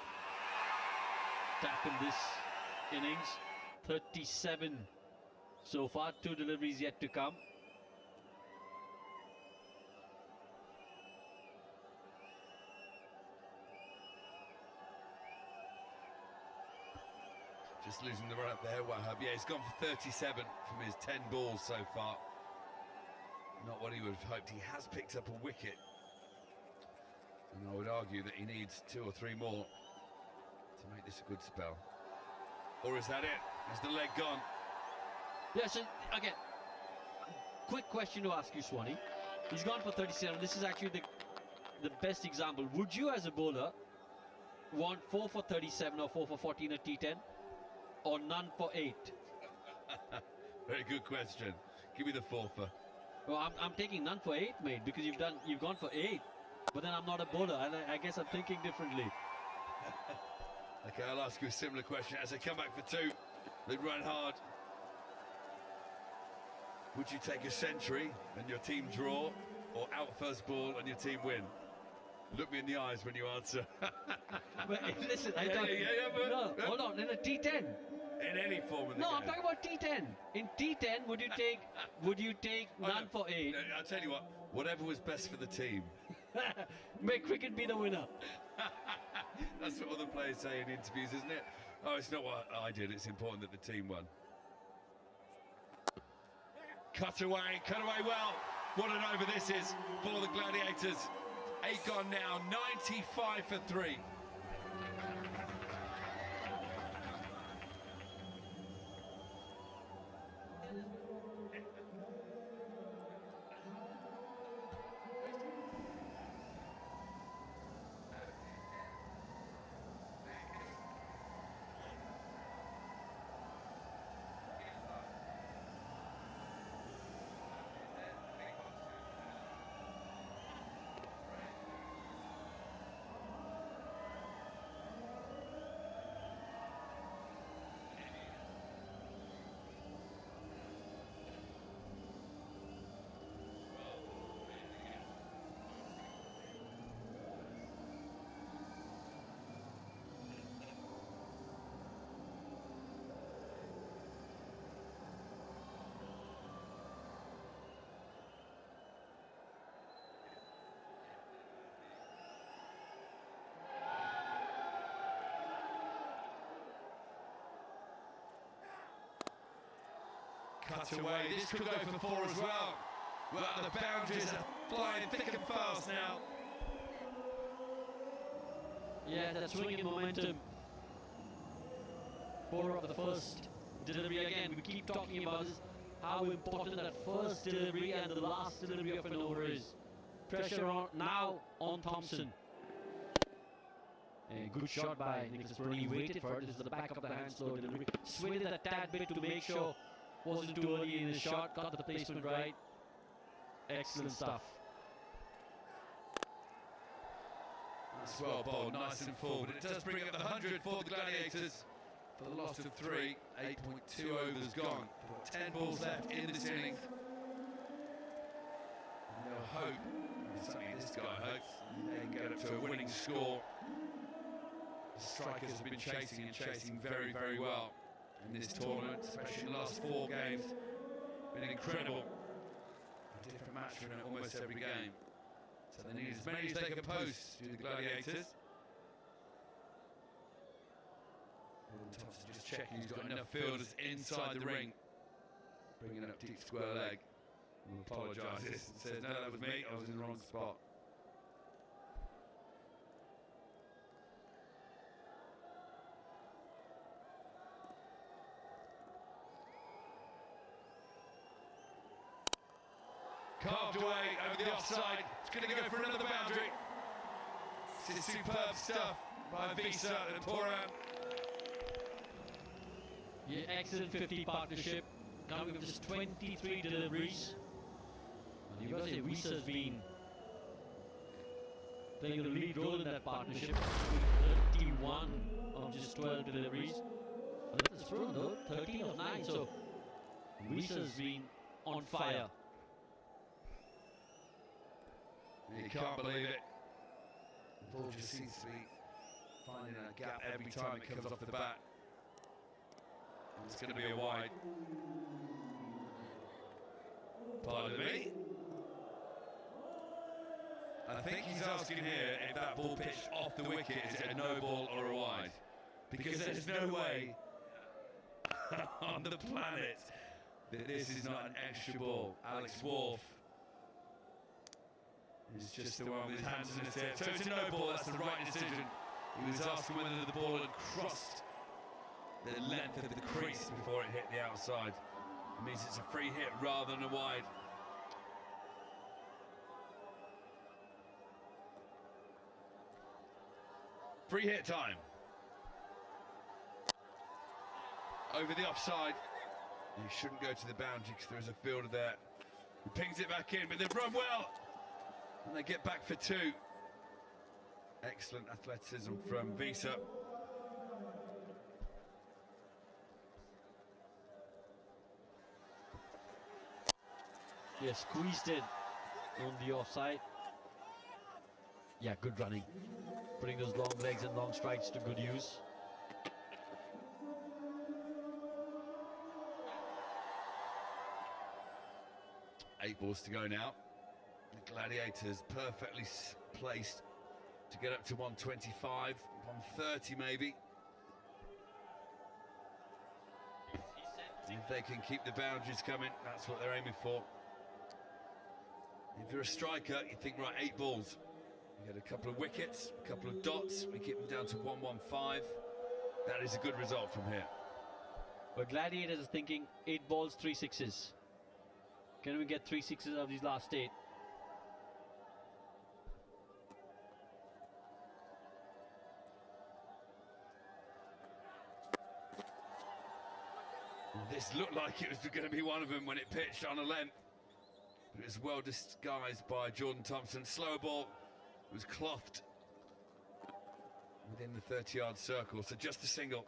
S2: tap in this innings. 37 so far, 2 deliveries yet to come.
S9: Just losing the run up there, Wahab. Yeah, he's gone for 37 from his 10 balls so far. Not what he would have hoped. He has picked up a wicket. And I would argue that he needs 2 or 3 more to make this a good spell. Or is that it? Is the leg gone?
S2: Yeah, so again, quick question to ask you, Swanee. He's gone for 37. This is actually the best example. Would you, as a bowler, want 4 for 37 or 4 for 14 at T10? Or none for 8?
S9: Very good question. Give me the 4 for.
S2: Well, I'm taking none for 8, mate, because you've gone for 8. But then I'm not a bowler, and I guess I'm thinking differently.
S9: Okay, I'll ask you a similar question. As they come back for 2, they run hard. Would you take a century and your team draw, or out first ball and your team win? Look me in the eyes when you answer.
S2: But listen,
S9: but
S2: no, hold on. In a T10,
S9: in any form of the
S2: No,
S9: game.
S2: I'm talking about T10. In T10, would you take none for 8?
S9: I'll tell you what, whatever was best for the team.
S2: Make cricket be the winner.
S9: That's what other players say in interviews, isn't it? Oh, it's not what I did, it's important that the team won. Cut away well. What an over this is for the Gladiators. 8 gone now, 95 for 3. Cut away, this could go for 4 as well. Well, the boundaries are flying thick and fast now.
S2: Yeah, that swing in momentum. 4 of the first delivery again. We keep talking about this, how important that first delivery and the last delivery of an over is. Pressure on now on Thompson. A good shot by Nicholas Purdy. He waited for it. This is the back of the hand slow delivery. Swayed it a tad bit to make sure wasn't too early in his shot. Got the placement right. Excellent stuff.
S9: That's well bowled, nice and full, but it does bring up the 100 for the Gladiators for the loss of 3. 8.2 overs gone. 10 balls left in this innings. And they'll hope, certainly this guy hopes, they can get up to a winning score. The strikers have been chasing very, very well in this tournament, especially in the last 4 games. Been incredible. A different match in almost every game. So they need as many as they can post to the Gladiators. Thompson just checking he's got enough fielders inside the ring. Bringing up deep square leg. Who apologises and says, no, that was me, I was in the wrong spot. Carved away over the offside. It's going to go for another boundary. This is superb stuff by Visa and Poran.
S2: Yeah, excellent 50 partnership. Coming with just 23 deliveries. And you've got to say, Visa's been playing the lead role in that partnership. 31 of just 12 deliveries. And that's thrown though, 13 of 9. So Visa's been on fire.
S9: You can't believe it. The ball just seems to be finding a gap every time it comes off the bat. And it's going to be a wide. Pardon me. I think he's asking here if that ball pitched off the wicket, is it a no ball or a wide? Because there's no way on the planet that this is not an extra ball. Alex Wharf is just the one with his hands in his head. So it's a no ball, that's the right decision. He was asking whether the ball had crossed the length of the crease before it hit the outside. It means it's a free hit rather than a wide. Free hit time. Over the offside. He shouldn't go to the boundary because there is a fielder there. He pings it back in, but they've run well. And they get back for 2. Excellent athleticism from Visa.
S2: Yeah, squeezed in on the offside. Yeah, good running. Putting those long legs and long strikes to good use.
S9: 8 balls to go now. The Gladiators perfectly placed to get up to 125, 130 maybe. If they can keep the boundaries coming, that's what they're aiming for. If you're a striker, you think, right, 8 balls. You get a couple of wickets, a couple of dots, we keep them down to 115. That is a good result from here.
S2: But Gladiators is thinking 8 balls, 3 sixes. Can we get 3 sixes out of these last 8?
S9: This looked like it was going to be one of them when it pitched on a length. But it was well disguised by Jordan Thompson. Slower ball was clothed within the 30-yard circle, so just a single.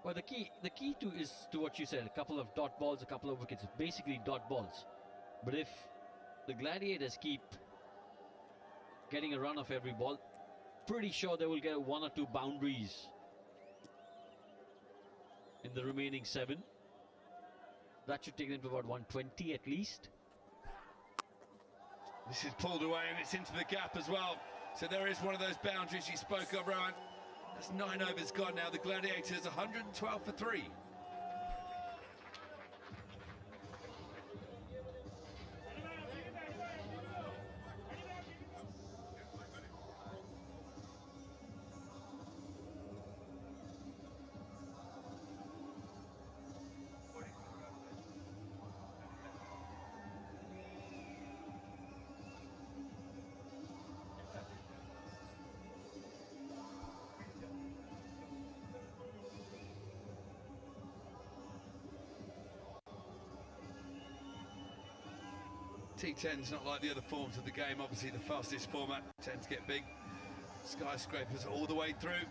S2: Well, the key is to what you said, a couple of dot balls, a couple of wickets, basically dot balls. But if the Gladiators keep getting a run of every ball, pretty sure they will get 1 or 2 boundaries in the remaining 7. That should take them to about 120 at least.
S9: This is pulled away and it's into the gap as well. So there is one of those boundaries you spoke of, Rowan. That's 9 overs gone now. The Gladiators 112 for 3. T10's not like the other forms of the game. Obviously the fastest format tends to get big. Skyscrapers all the way through.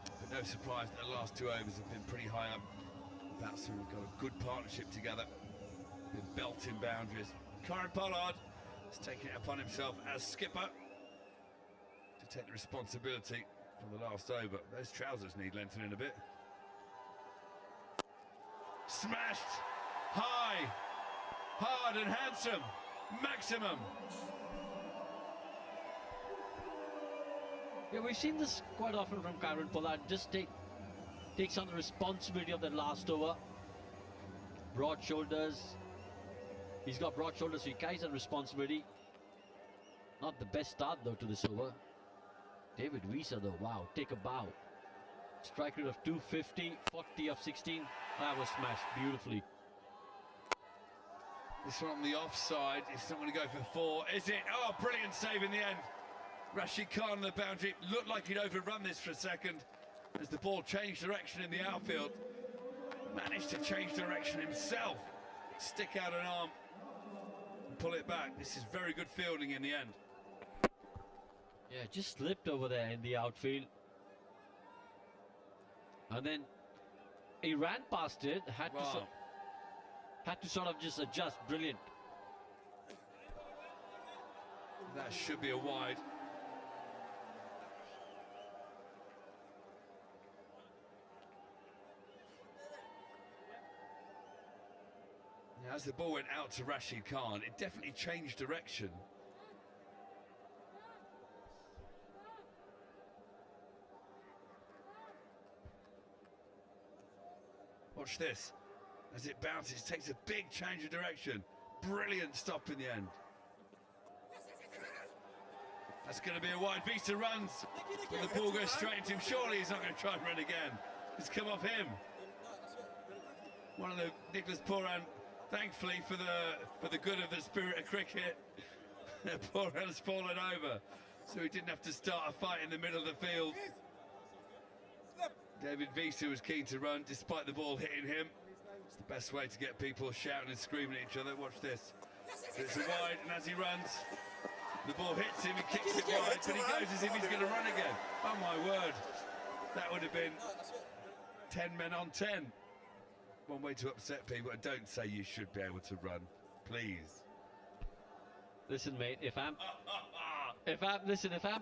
S9: But no surprise that the last 2 overs have been pretty high up. Batsmen have got a good partnership together. Been belting boundaries. Kieran Pollard has taken it upon himself as skipper to take the responsibility for the last over. Those trousers need lengthening a bit. Smashed high, hard and handsome, maximum.
S2: Yeah, we've seen this quite often from Kieran Pollard. Just takes on the responsibility of that last over. Broad shoulders. He's got broad shoulders, so he carries that responsibility. Not the best start though to this over. David Wiese though, wow, take a bow. Strike rate of 250, 40 of 16. That was smashed beautifully.
S9: This one on the offside, it's not going to go for 4, is it? Oh, brilliant save in the end. Rashid Khan on the boundary, looked like he'd overrun this for a second as the ball changed direction in the outfield. Managed to change direction himself, stick out an arm and pull it back. This is very good fielding in the end.
S2: Yeah, just slipped over there in the outfield. And then he ran past it, had to sort of just adjust. Brilliant.
S9: That should be a wide. Now, as the ball went out to Rashid Khan, it definitely changed direction. Watch this. As it bounces, takes a big change of direction. Brilliant stop in the end. That's going to be a wide. Wiese runs, but the ball goes straight into him. Surely he's not going to try and run again. It's come off him. One of the Nicholas Pooran, thankfully for the good of the spirit of cricket, Pooran has fallen over, so he didn't have to start a fight in the middle of the field. David Wiese was keen to run despite the ball hitting him. It's the best way to get people shouting and screaming at each other. Watch this. It's a wide, and as he runs, the ball hits him, he kicks it wide, but he goes as if he's going to run again. Oh my word. That would have been 10 men on 10. One way to upset people. Don't say you should be able to run, please.
S2: Listen, mate, if I'm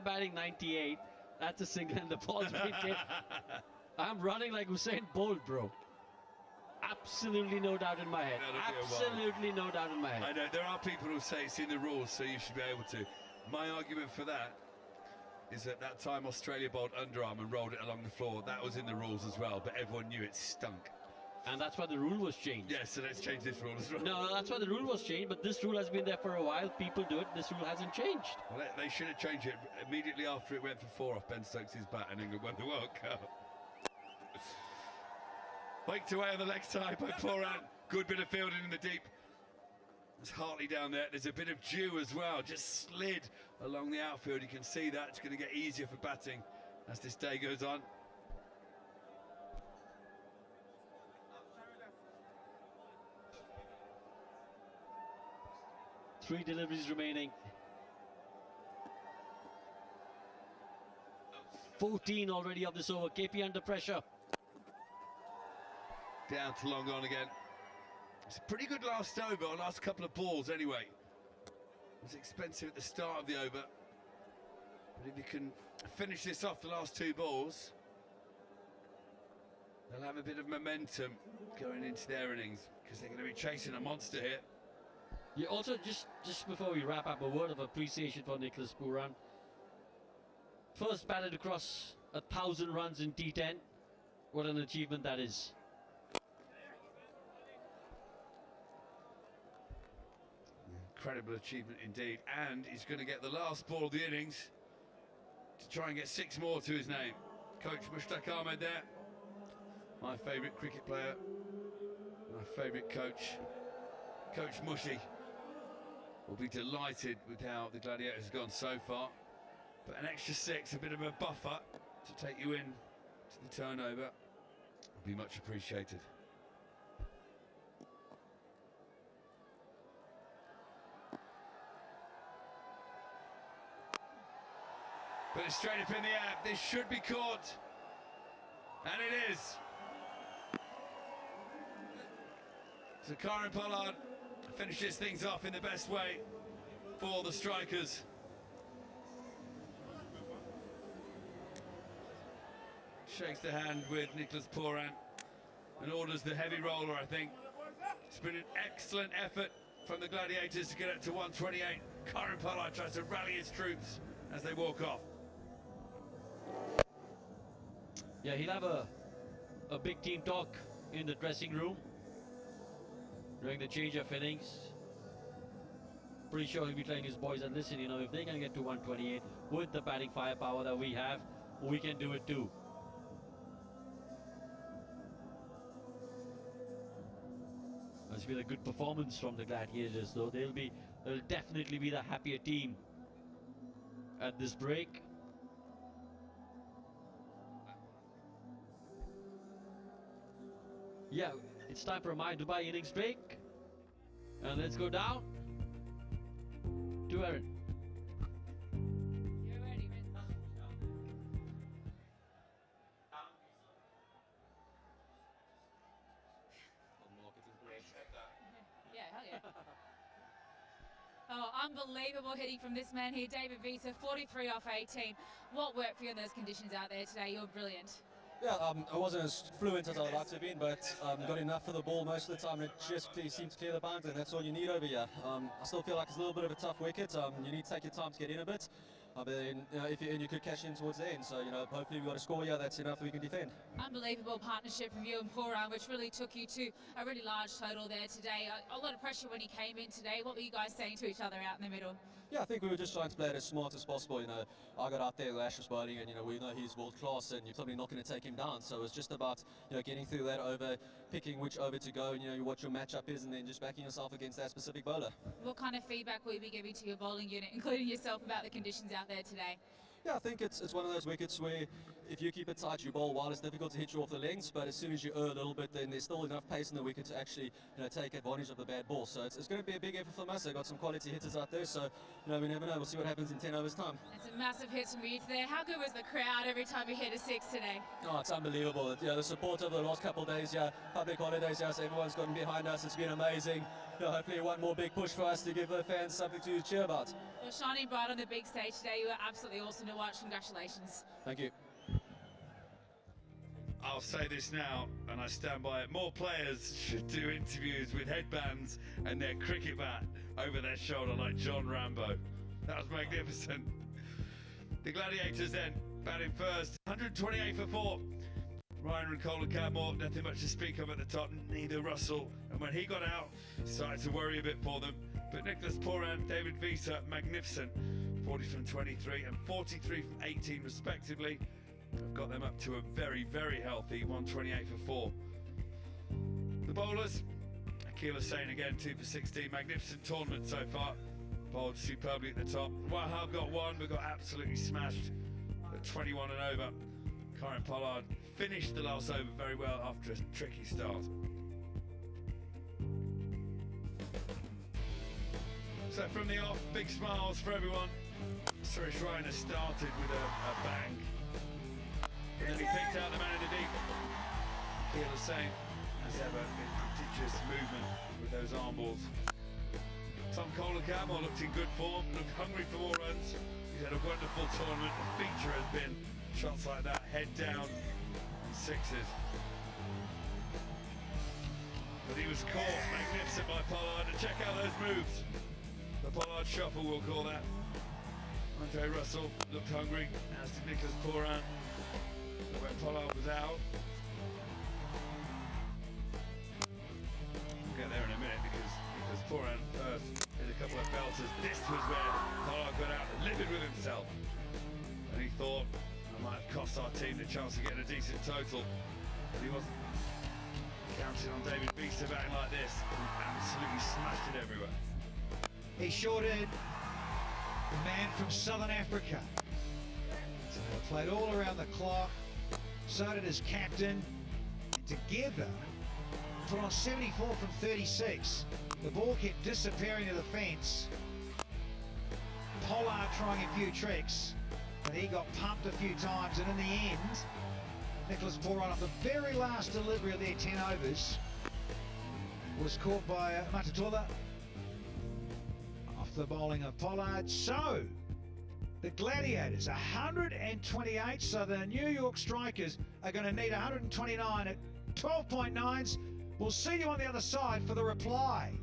S2: batting 98, That's a single and the ball's been hit. I'm running like Usain Bolt, bro. Absolutely no doubt in my head. Absolutely no doubt in my head.
S9: I know, there are people who say it's in the rules, so you should be able to. My argument for that is that time Australia bowled underarm and rolled it along the floor. That was in the rules as well, but everyone knew it stunk.
S2: And that's why the rule was changed.
S9: Yes, so let's change this rule as well.
S2: No, that's why the rule was changed, but this rule has been there for a while. People do it. This rule hasn't changed.
S9: Well, they should have changed it immediately after it went for 4 off Ben Stokes' bat and England won the World Cup. Waked away on the leg side by Pooran. Good bit of fielding in the deep. There's Hartley down there. There's a bit of dew as well. Just slid along the outfield. You can see that. It's going to get easier for batting as this day goes on.
S2: Three deliveries remaining. 14 already of this over. KP under pressure.
S9: Down to long on again. It's a pretty good last over, or last couple of balls anyway. It was expensive at the start of the over. But if you can finish this off the last 2 balls, they'll have a bit of momentum going into their innings, because they're going to be chasing a monster here.
S2: Yeah, also, just before we wrap up, a word of appreciation for Nicholas Pooran. First batted across 1,000 runs in T10. What an achievement that is.
S9: Incredible achievement indeed, and he's going to get the last ball of the innings to try and get 6 more to his name. Coach Mushtaq Ahmed there, my favourite cricket player, my favourite coach, Coach Mushy, will be delighted with how the Gladiators have gone so far. But an extra 6, a bit of a buffer to take you in to the turnover, will be much appreciated. But it's straight up in the air. This should be caught. And it is. So Karen Pollard finishes things off in the best way for the strikers. Shakes the hand with Nicholas Pooran and orders the heavy roller, I think. It's been an excellent effort from the Gladiators to get up to 128. Karen Pollard tries to rally his troops as they walk off.
S2: Yeah, he'll have a big team talk in the dressing room during the change of innings. Pretty sure he'll be telling his boys, and listen, you know, if they're going to get to 128 with the batting firepower that we have, we can do it too. That's been a good performance from the Gladiators, though. They'll definitely be the happier team at this break. Yeah, it's time for my Dubai innings break. And let's go down to Aaron.
S10: You're ready, man. Yeah, hell yeah. Oh, unbelievable hitting from this man here, David Visa, 43 off 18. What worked for you in those conditions out there today? You're brilliant.
S11: Yeah, I wasn't as fluent as I would like to have been, but got enough for the ball most of the time. It just seemed to clear the bounds, and that's all you need over here. I still feel like it's a little bit of a tough wicket. You need to take your time to get in a bit. But then, if you're in, you could cash in towards the end. So, you know, hopefully we've got a score here that's enough that we can defend.
S10: Unbelievable partnership from you and Pooran, which really took you to a really large total there today. A lot of pressure when he came in today. What were you guys saying to each other out in the middle?
S11: Yeah, I think we were just trying to play it as smart as possible. You know, I got out there, Lash was bowling, and, you know, we know he's world class, and you're probably not going to take him down. So it's just about, you know, getting through that over, picking which over to go, and, you know, what your matchup is, and then just backing yourself against that specific bowler.
S10: What kind of feedback will you be giving to your bowling unit, including yourself, about the conditions out there today?
S11: Yeah, I think it's one of those wickets where if you keep it tight, you bowl well. It's difficult to hit you off the lengths, but as soon as you err a little bit, then there's still enough pace in the wicket to actually, take advantage of the bad ball. So it's going to be a big effort from us. They've got some quality hitters out there, so we never know. We'll see what happens in 10 overs time.
S10: It's a massive hit from you today. How good was the crowd every time you hit a six today?
S11: Oh, it's unbelievable. The support over the last couple of days, public holidays, so everyone's gotten behind us. It's been amazing. Hopefully one more big push for us to give the fans something to cheer about.
S10: Well, shining bright on the big stage today. You were absolutely awesome to watch. Congratulations.
S11: Thank you.
S9: I'll say this now, and I stand by it. More players should do interviews with headbands and their cricket bat over their shoulder like John Rambo. That was magnificent. The Gladiators then, batting first. 128 for 4. Ryan and Colin Cadmore, nothing much to speak of at the top, neither Russell. And when he got out, started to worry a bit for them. But Nicholas Pooran, David Visa, magnificent. 40 from 23 and 43 from 18 respectively. Got them up to a very, very healthy 128 for 4. The bowlers, Akil Hussain again, 2 for 16. Magnificent tournament so far. Bowled superbly at the top. Wahab got 1, but got absolutely smashed at 21 and over. Karen Pollard finished the last over very well after a tricky start. So from the off, big smiles for everyone. Suresh Raina started with a bang. And then he picked out the man in the deep. Akil Hussain, as ever, in prodigious movement with those arm balls. Tom Kohler-Cadmore looked in good form, looked hungry for more runs. He's had a wonderful tournament. The feature has been shots like that, head down, and sixes. But he was caught, magnificent by Pollard, and check out those moves. The Pollard shuffle, we'll call that. Andre Russell looked hungry, as did Nicholas Pooran. But when Pollard was out, we'll get there in a minute because Pooran first hit a couple of belters. This was where Pollard got out and livid with himself. And he thought, I might have cost our team the chance of getting a decent total. But he wasn't counting on David Visa batting like this. He absolutely smashed it everywhere.
S12: He shorted the man from Southern Africa. So they played all around the clock. So did his captain. And together, put on 74 from 36. The ball kept disappearing to the fence. Pollard trying a few tricks, but he got pumped a few times, and in the end, Nicholas Pooran, on the very last delivery of their 10 overs, was caught by Matatola off the bowling of Pollard. So, the Gladiators, 128, so the New York Strikers are going to need 129 at 12.9s. We'll see you on the other side for the reply.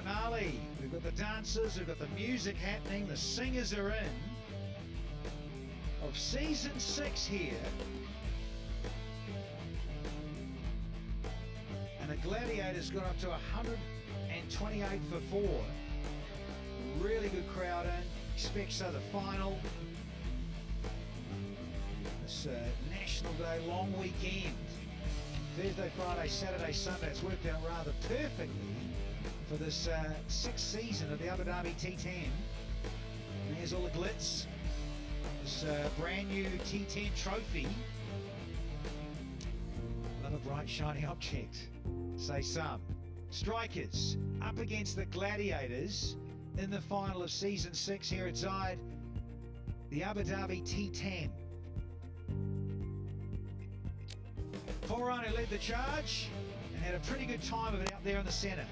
S12: finale. We've got the dancers, we've got the music happening, the singers are in. Of season 6 here. And the Gladiators got up to 128 for 4. Really good crowd in. Expect so the final. This National Day long weekend. Thursday, Friday, Saturday, Sunday. It's worked out rather perfectly for this 6th season of the Abu Dhabi T10. And there's all the glitz. This brand new T10 trophy. Another bright shiny object, say some. Strikers up against the Gladiators in the final of season 6 here at Zayed, the Abu Dhabi T10. Porano led the charge and had a pretty good time of it out there in the centre.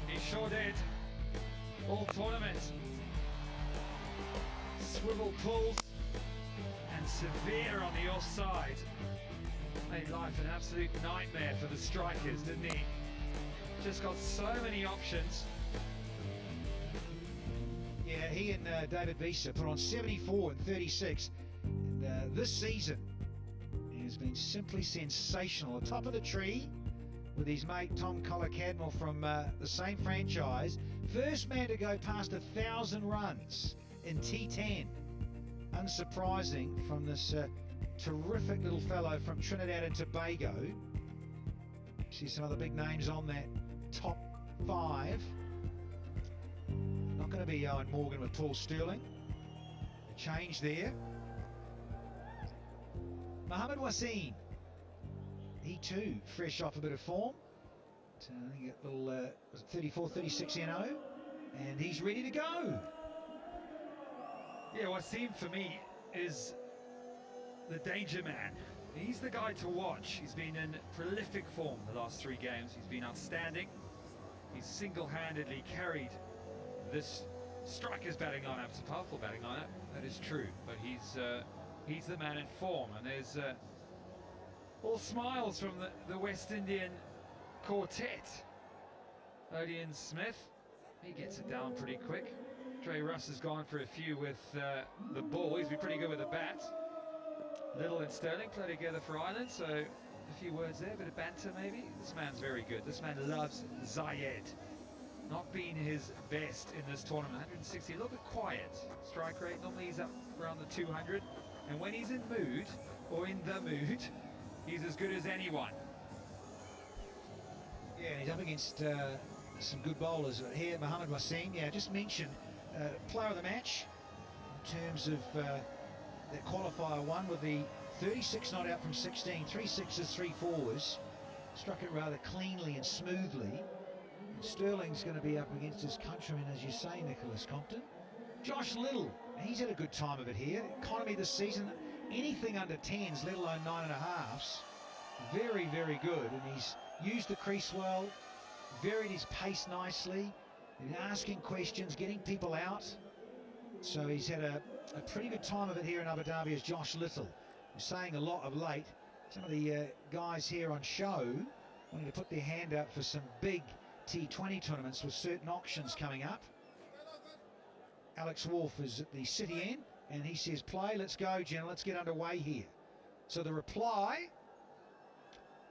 S13: He sure did. All tournament. Swivel pulls and severe on the offside. Made life an absolute nightmare for the strikers, didn't he? Just got so many options.
S12: Yeah, he and David Visa put on 74 and 36. And this season has been simply sensational. Top of the tree with his mate Tom Collar-Cadmore from the same franchise. First man to go past 1,000 runs in T10. Unsurprising from this terrific little fellow from Trinidad and Tobago. See some other big names on that top 5. Not going to be Owen Morgan with Paul Sterling. A change there. Mohammed Wasim. He too fresh off a bit of form. I think a little was it 34, 36 NO, and he's ready to go.
S13: Yeah, Wasim for me is the danger man. He's the guy to watch. He's been in prolific form the last 3 games. He's been outstanding. He's single-handedly carried this strikers batting lineup. It's a powerful batting lineup, that is true, but he's the man in form, and there's all smiles from the West Indian quartet. Odean Smith, he gets it down pretty quick. Dre Russ has gone for a few with the ball. He's been pretty good with the bat. Little and Sterling play together for Ireland, so a few words there, a bit of banter maybe. This man's very good. This man loves Zayed. Not been his best in this tournament. 160, a little bit quiet. Strike rate, normally he's up around the 200. And when he's in mood, or in the mood, he's as good as anyone.
S12: Yeah, and he's up against some good bowlers here. Mohammed Wasim, yeah, just mentioned player of the match in terms of that qualifier one with the 36 not out from 16, 3 sixes, 3 fours. Struck it rather cleanly and smoothly. And Sterling's going to be up against his countryman, as you say, Nicholas Compton. Josh Little, he's had a good time of it here. Economy this season, anything under 10s, let alone 9.5s. Very, very good. And he's used the crease well, varied his pace nicely, been asking questions, getting people out. So he's had a pretty good time of it here in Abu Dhabi as Josh Little. I'm saying a lot of late. Some of the guys here on show wanting to put their hand up for some big T20 tournaments with certain auctions coming up. Alex Wolf is at the city end and he says, play, let's go, Jen, let's get underway here. So the reply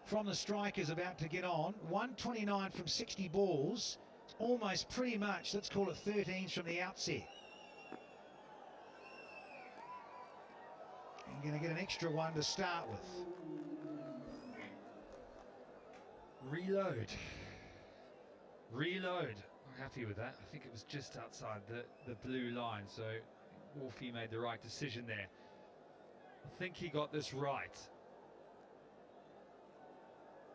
S12: from the strikers about to get on, 129 from 60 balls, almost pretty much, let's call it 13s from the outset. And going to get an extra one to start with.
S13: Reload. I'm happy with that. I think it was just outside the blue line, so Wolfie made the right decision there. I think he got this right.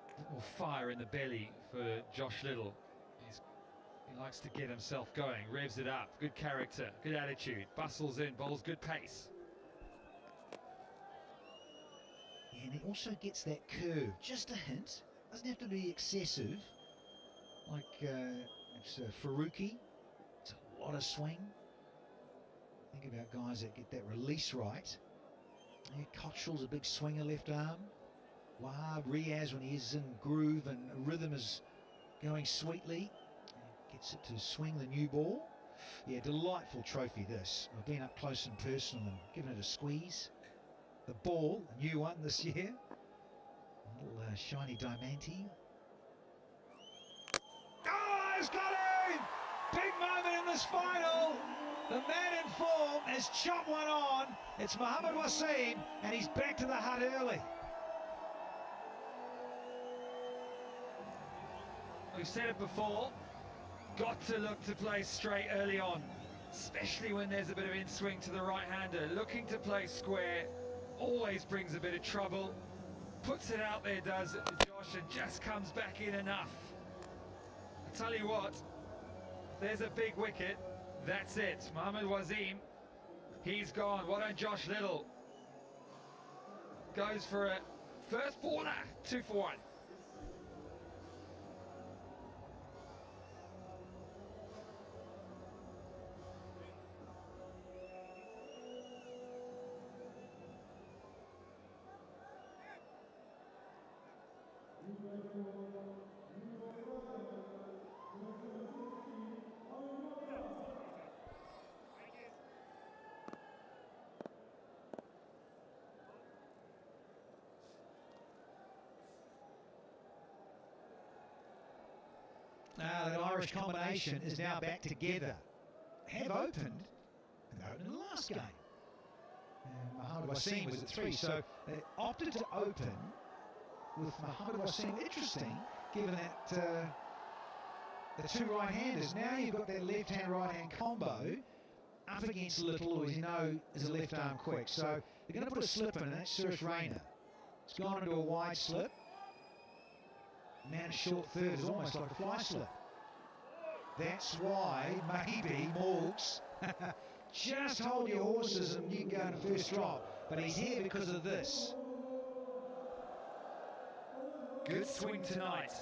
S13: A bit more fire in the belly for Josh Little. He likes to get himself going, revs it up, good character, good attitude, bustles in, bowls good pace.
S12: And he also gets that curve, just a hint, doesn't have to be excessive, like it's Faruqi, it's a lot of swing. Think about guys that get that release right. Yeah, Cottrell's a big swinger left arm. Wahab Riaz when he is in groove and rhythm is going sweetly. Gets it to swing the new ball. Yeah, delightful trophy this. I've been up close and personal and given it a squeeze. The ball, a new one this year. A little shiny diamante. Oh, he's got him! Big moment in this final. The man in form has chopped one on. It's Mohammad Wasim, and he's back to the hut early.
S13: We've said it before, got to look to play straight early on, especially when there's a bit of in-swing to the right-hander. Looking to play square always brings a bit of trouble. Puts it out there, does Josh, and just comes back in enough. I tell you what, if there's a big wicket, that's it. Mohammad Wasim, he's gone. Why don't Josh Little goes for a first baller, 2 for 1.
S12: That Irish combination is now back together. Have opened, and they opened in the last game. Mohammad Wasim was at 3, so they opted to open with Mohammad Wasim. Interesting, given that the two right-handers. Now you've got that left-hand, right-hand combo up against Little, who you know is a left arm quick. So they're going to put a slip in, and that's Suresh Raina. It's gone into a wide slip. Man short third is almost like a fly slip. That's why maybe Morgs just hold your horses and you can go in the first drop. But he's here because of this.
S13: Good swing tonight.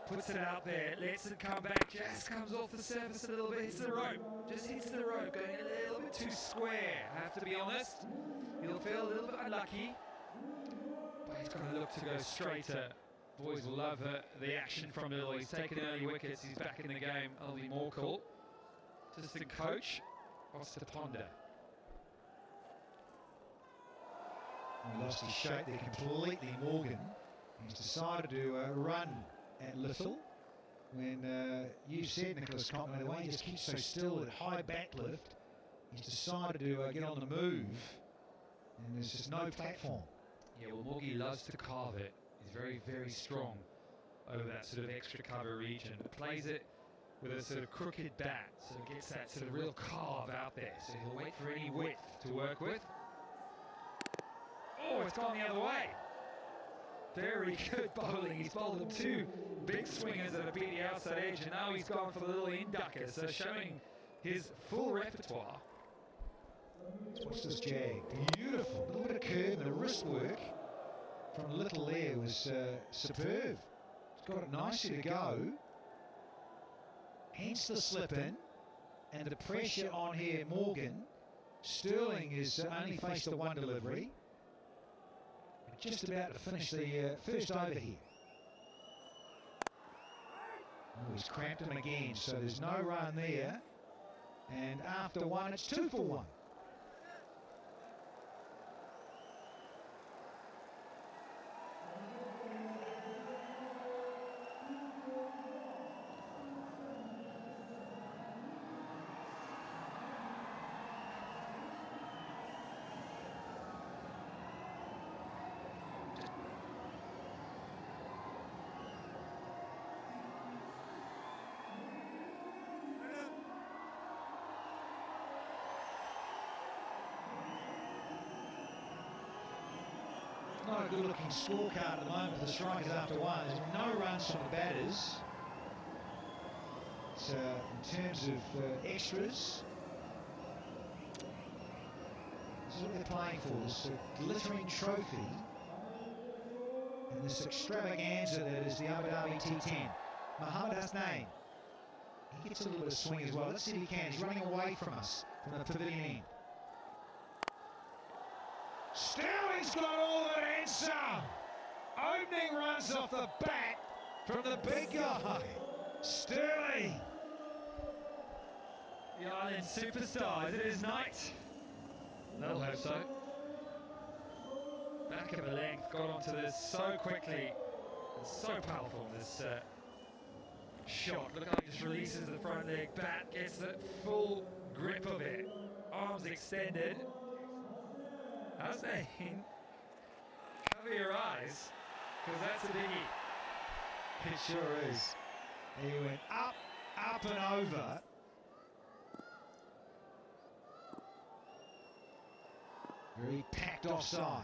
S13: Puts it out there, lets it come back, just comes off the surface a little bit, hits the rope, just hits the rope, going a little bit too square, I have to be honest. He'll feel a little bit unlucky, but he's going to look to go straighter. Boys will love the action from Little. He's taken early wickets, he's back in the game. Ollie Morkel, assistant coach, wants to ponder.
S12: He lost his shape there completely, Morgan. He's decided to run at Little. When you said, Nicholas Cockman, the way he just keeps so still at high backlift, he's decided to get on the move, and there's just no platform.
S13: Yeah, well, Morgie loves to carve it. He's very, very strong over that sort of extra cover region. Plays it with a sort of crooked bat, so it gets that sort of real carve out there. So he'll wait for any width to work with. Oh, it's gone the other way. Very good bowling. He's bowled them 2 big swingers that have beat the outside edge, and now he's gone for the little inducker, so showing his full repertoire.
S12: Watch this jag. Beautiful. A little bit of curve and the wrist work from Little there was superb. He's got it nicely to go. Hence the slip in and the pressure on here, Morgan. Sterling has only faced the 1 delivery. Just about to finish the first over here. Oh, he's cramped him again, so there's no run there. And after 1, it's 2 for 1. Not a good-looking scorecard at the moment for the strikers after 1. There's no runs from the batters. It's, in terms of extras, this is what they're playing for, this glittering trophy and this extravaganza that is the Abu Dhabi T10. Mohammad Hasnain, he gets a little bit of swing as well. Let's see if he can. He's running away from us from the pavilion end. Sterling's got all of it and some. Opening runs off the bat from the big guy. Sterling
S13: the Ireland superstar. Is it his night? They'll hope so. Back of the length, got onto this so quickly and so powerful. This shot. Look how he just releases the front leg, bat gets the full grip of it, arms extended. Hasnain, cover your eyes, because that's a biggie.
S12: It sure is. He went up and over. Very packed offside.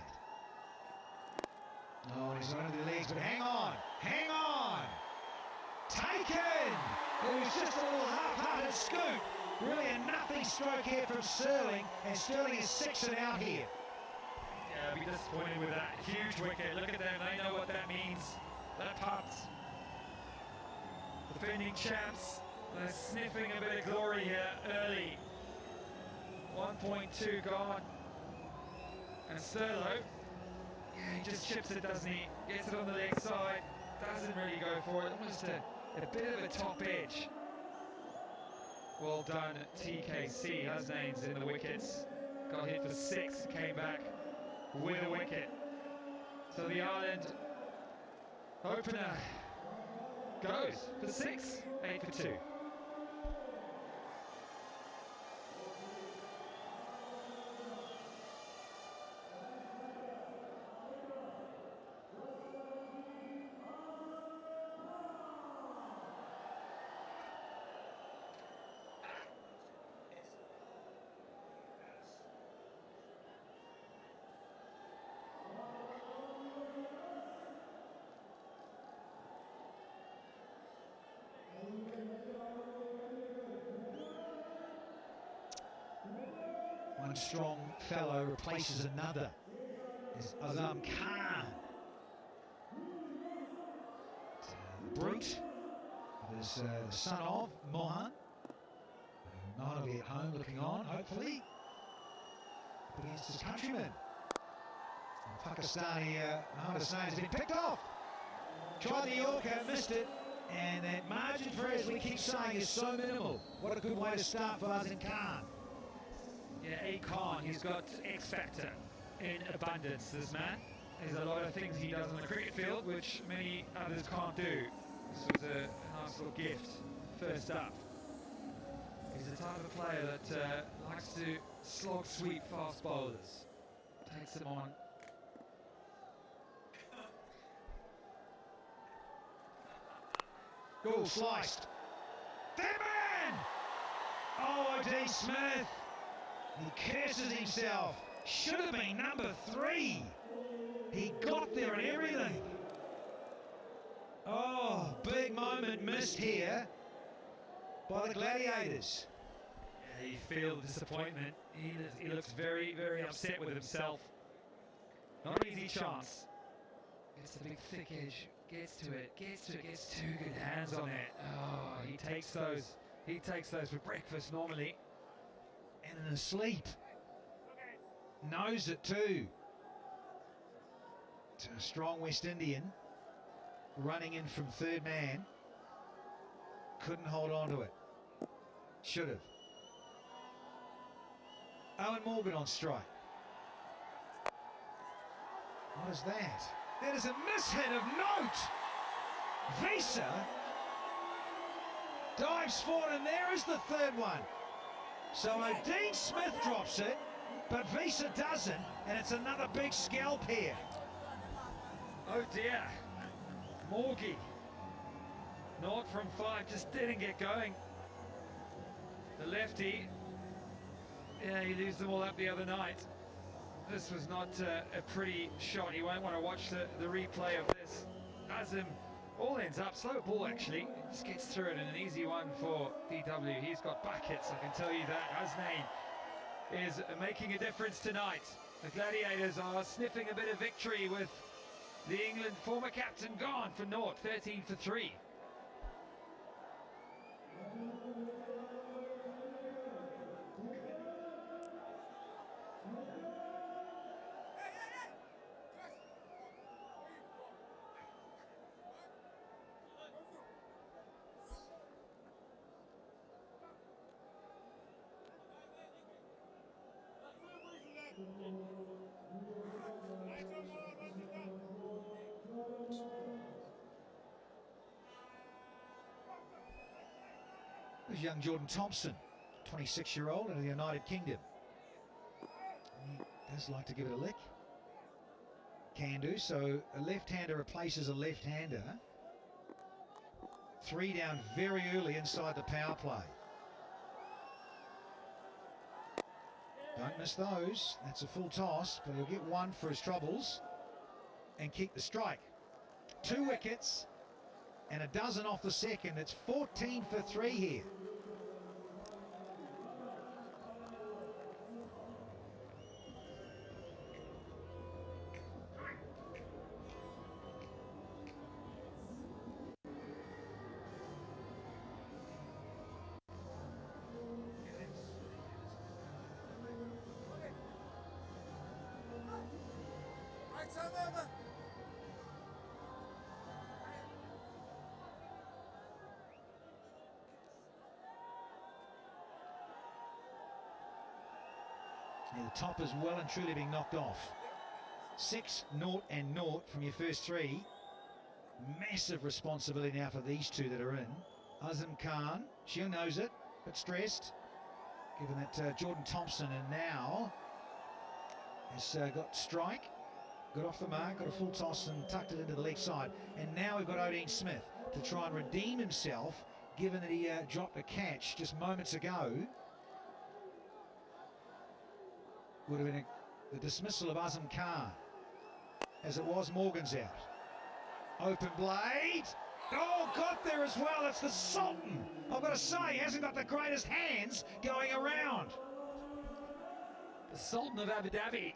S12: Oh, and he's on the legs, but hang on, hang on! Taken! It was just a little half-hearted scoop. Really a nothing stroke here from Sterling, and Sterling is 6 and out here.
S13: Yeah, I'll be disappointed with that huge wicket. Look at them, they know what that means. That putt. Defending champs, they're sniffing a bit of glory here early. 1.2 gone. And Sterlo, yeah, he just chips it, doesn't he? Gets it on the leg side, doesn't really go for it. Almost a bit of a top edge. Well done, TKC. Hasnain's in the wickets. Got hit for 6, came back with a wicket. So the Ireland opener goes for 6, 8 for 2.
S12: One strong fellow replaces another. Is Azam Khan. Brute is the son of Mohan. Mohan will be at home looking on, hopefully, up against his countrymen. Pakistani Mohammad Hasnain has been picked off. Tried the Yorker, missed it. And that margin for, as we keep saying, is so minimal. What a good way to start for Azam Khan.
S13: Yeah, A. Khan, he's got X factor in abundance, this man. There's a lot of things he does on the cricket field which many others can't do. This was a nice little gift, first up. He's the type of player that likes to slog sweep fast bowlers. Takes them on.
S12: Oh, sliced. That man! Oh, D. Smith. He curses himself. Should have been number 3. He got there and everything. Oh, big moment missed here by the Gladiators.
S13: Yeah, you feel the disappointment. He looks very, very upset with himself. Not an easy chance. Gets the big thick edge. Gets to it, gets 2 good hands on it. Oh, he takes those for breakfast normally.
S12: And in a sleep. Knows it too. To a strong West Indian. Running in from third man. Couldn't hold on to it. Should have. Owen Morgan on strike. What is that? That is a mishit of note. Visa dives forward, and there is the 3rd one. So Dean Smith drops it, but Visa doesn't, and it's another big scalp here.
S13: Oh dear. Morgie. 0 from 5, just didn't get going. The lefty, yeah, he lose them all up the other night. This was not a pretty shot. You won't want to watch the replay of this. Azam all ends up, slow ball actually. Just gets through it, and an easy one for DW. He's got buckets, I can tell you that. Hasnain is making a difference tonight. The Gladiators are sniffing a bit of victory with the England former captain gone for naught, 13 for 3.
S12: There's young Jordan Thompson, 26-year-old in the United Kingdom. He does like to give it a lick. Can do, so a left-hander replaces a left-hander. 3 down very early inside the power play. Don't miss those. That's a full toss, but he'll get 1 for his troubles and keep the strike. 2 wickets and a dozen off the second. It's 14 for 3 here. Yeah, the top is well and truly being knocked off. 6, 0 and 0 from your first 3. Massive responsibility now for these 2 that are in. Azam Khan, she knows it, but stressed. Given that Jordan Thompson, and now has got strike, got off the mark, got a full toss and tucked it into the leg side. And now we've got Odin Smith to try and redeem himself, given that he dropped a catch just moments ago. Would have been the dismissal of Azam Khan. As it was, Morgan's out. Open blade. Oh, got there as well. It's the Sultan. I've got to say, he hasn't got the greatest hands going around.
S13: The Sultan of Abu Dhabi.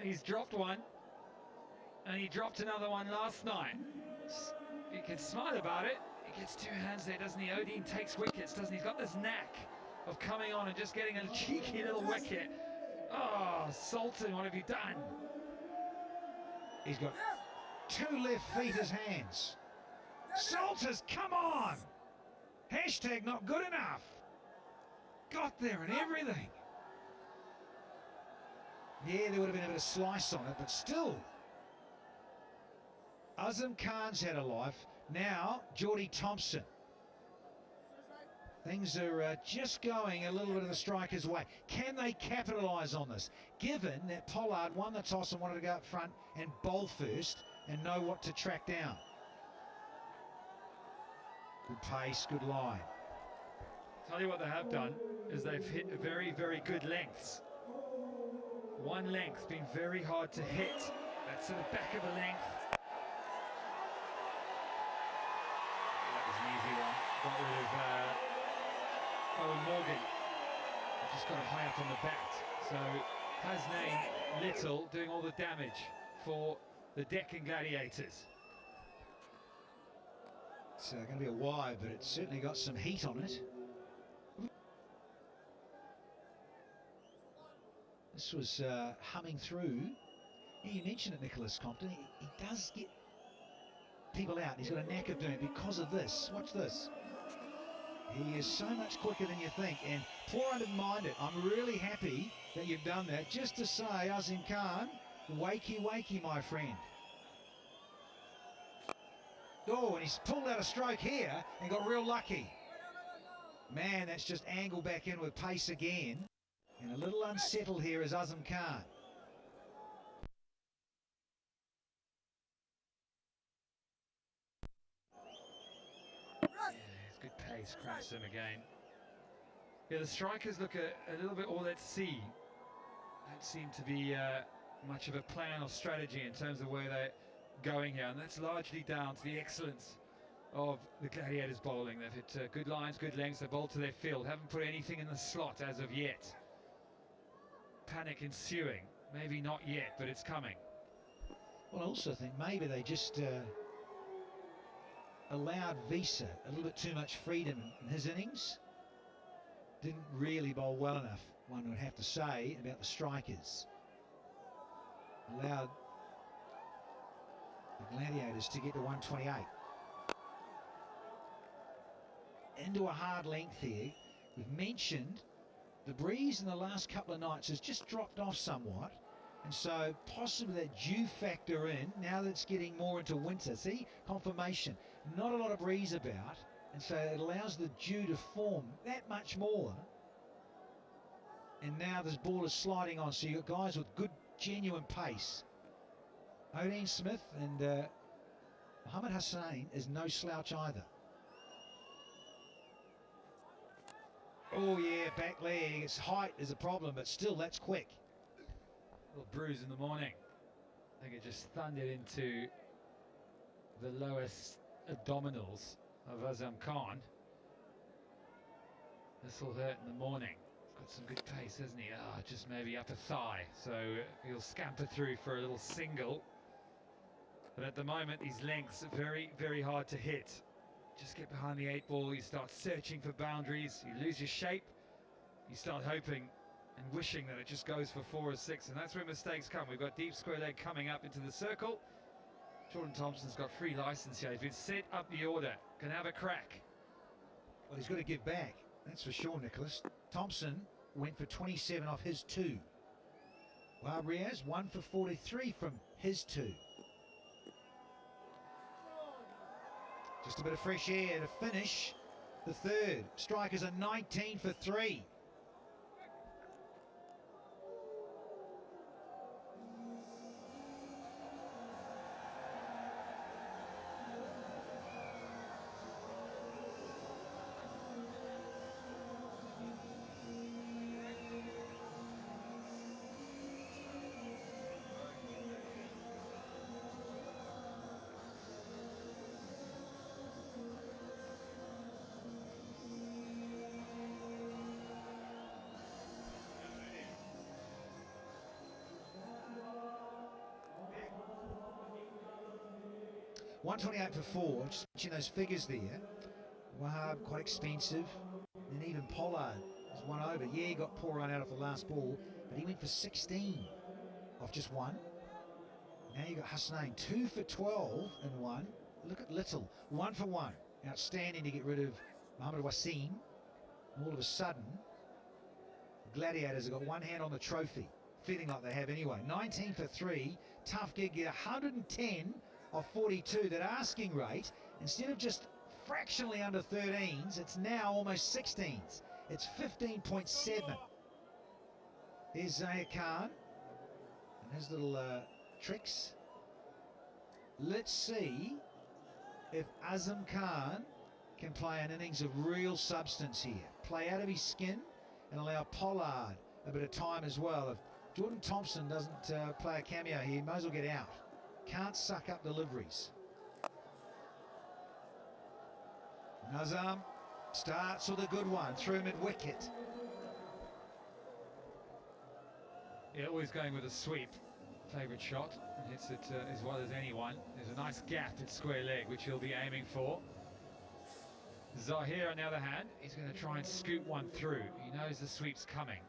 S13: He's dropped one. And he dropped another one last night. He can smile about it. He gets 2 hands there, doesn't he? Odin takes wickets, doesn't he? He's got this knack of coming on and just getting a cheeky little wicket. Oh, Sultan, what have you done?
S12: He's got 2 left feet as hands. Sultans, come on! Hashtag not good enough. Got there and everything. Yeah, there would have been a bit of slice on it, but still. Azam Khan's had a life. Now, Jordy Thompson. Things are just going a little bit of the striker's way. Can they capitalise on this? Given that Pollard won the toss and wanted to go up front and bowl first and know what to track down. Good pace, good line.
S13: Tell you what they have done is they've hit very, very good lengths. One length been very hard to hit. That's to the back of a length. That was an easy one. Got rid of Owen Morgan. Just got it high up on the bat. So Hasnain Little doing all the damage for the Deccan Gladiators.
S12: It's going to be a wide, but it's certainly got some heat on it. This was humming through. Yeah, you mentioned it, Nicholas Compton. He does get people out. He's got a knack of doing it because of this. Watch this. He is so much quicker than you think, and poor minded. I'm really happy that you've done that, just to say, Azam Khan, wakey, wakey, my friend. Oh, and he's pulled out a stroke here and got real lucky. Man, that's just angled back in with pace again. And a little unsettled here is Azam Khan.
S13: It's good pace, cracks him again. Yeah, the strikers look a little bit all at sea. Don't seem to be much of a plan or strategy in terms of where they're going here, and that's largely down to the excellence of the Gladiators bowling. They've hit good lines, good lengths, they bowled to their field, haven't put anything in the slot as of yet. Panic ensuing, maybe not yet, but it's coming.
S12: Well, I also think maybe they just allowed Visa a little bit too much freedom in his innings. Didn't really bowl well enough, one would have to say, about the strikers. Allowed the Gladiators to get to 128. Into a hard length here. We've mentioned the breeze in the last couple of nights has just dropped off somewhat, and so possibly that dew factor in now that it's getting more into winter. See, confirmation, not a lot of breeze about, and so it allows the dew to form that much more. And now this ball is sliding on, so you've got guys with good, genuine pace. Odin Smith and Mohamed Hussain is no slouch either. Oh yeah, back leg, its height is a problem, but still that's quick.
S13: Little bruise in the morning. I think it just thundered into the lowest abdominals of Azam Khan. This will hurt in the morning. Got some good pace, hasn't he? Just maybe upper thigh. So he'll scamper through for a little single. But at the moment, these lengths are very, very hard to hit. Just get behind the 8 ball, you start searching for boundaries, you lose your shape, you start hoping and wishing that it just goes for 4 or 6, and that's where mistakes come. We've got deep square leg coming up into the circle. Jordan Thompson's got free license here. He's been set up the order, can have a crack.
S12: Well, he's got to give back, that's for sure, Nicholas. Thompson went for 27 off his 2. While Riaz 1 for 43 from his 2. Just a bit of fresh air to finish the third. Strikers are 19 for 3. $128 for 4, just watching those figures there. Wahab, quite expensive. And even Pollard is 1 over. Yeah, he got poor run out of the last ball, but he went for 16 off just 1. Now you got Hussain, 2 for 12 and 1. Look at Little, 1 for 1. Outstanding to get rid of Mohamed Wasim. All of a sudden, the Gladiators have got one hand on the trophy, feeling like they have anyway. 19 for 3, tough gig, get 110 of 42. That asking rate, instead of just fractionally under 13s, it's now almost 16s. It's 15.7. There's Zahir Khan and his little tricks. Let's see if Azam Khan can play an innings of real substance here. Play out of his skin and allow Pollard a bit of time as well. If Jordan Thompson doesn't play a cameo here, he might as well get out. Can't suck up deliveries. Nazam starts with a good one through mid-wicket.
S13: Yeah, always going with a sweep. Favourite shot, and hits it as well as anyone. There's a nice gap at square leg, which he'll be aiming for. Zahir, on the other hand, he's going to try and scoot one through. He knows the sweep's coming.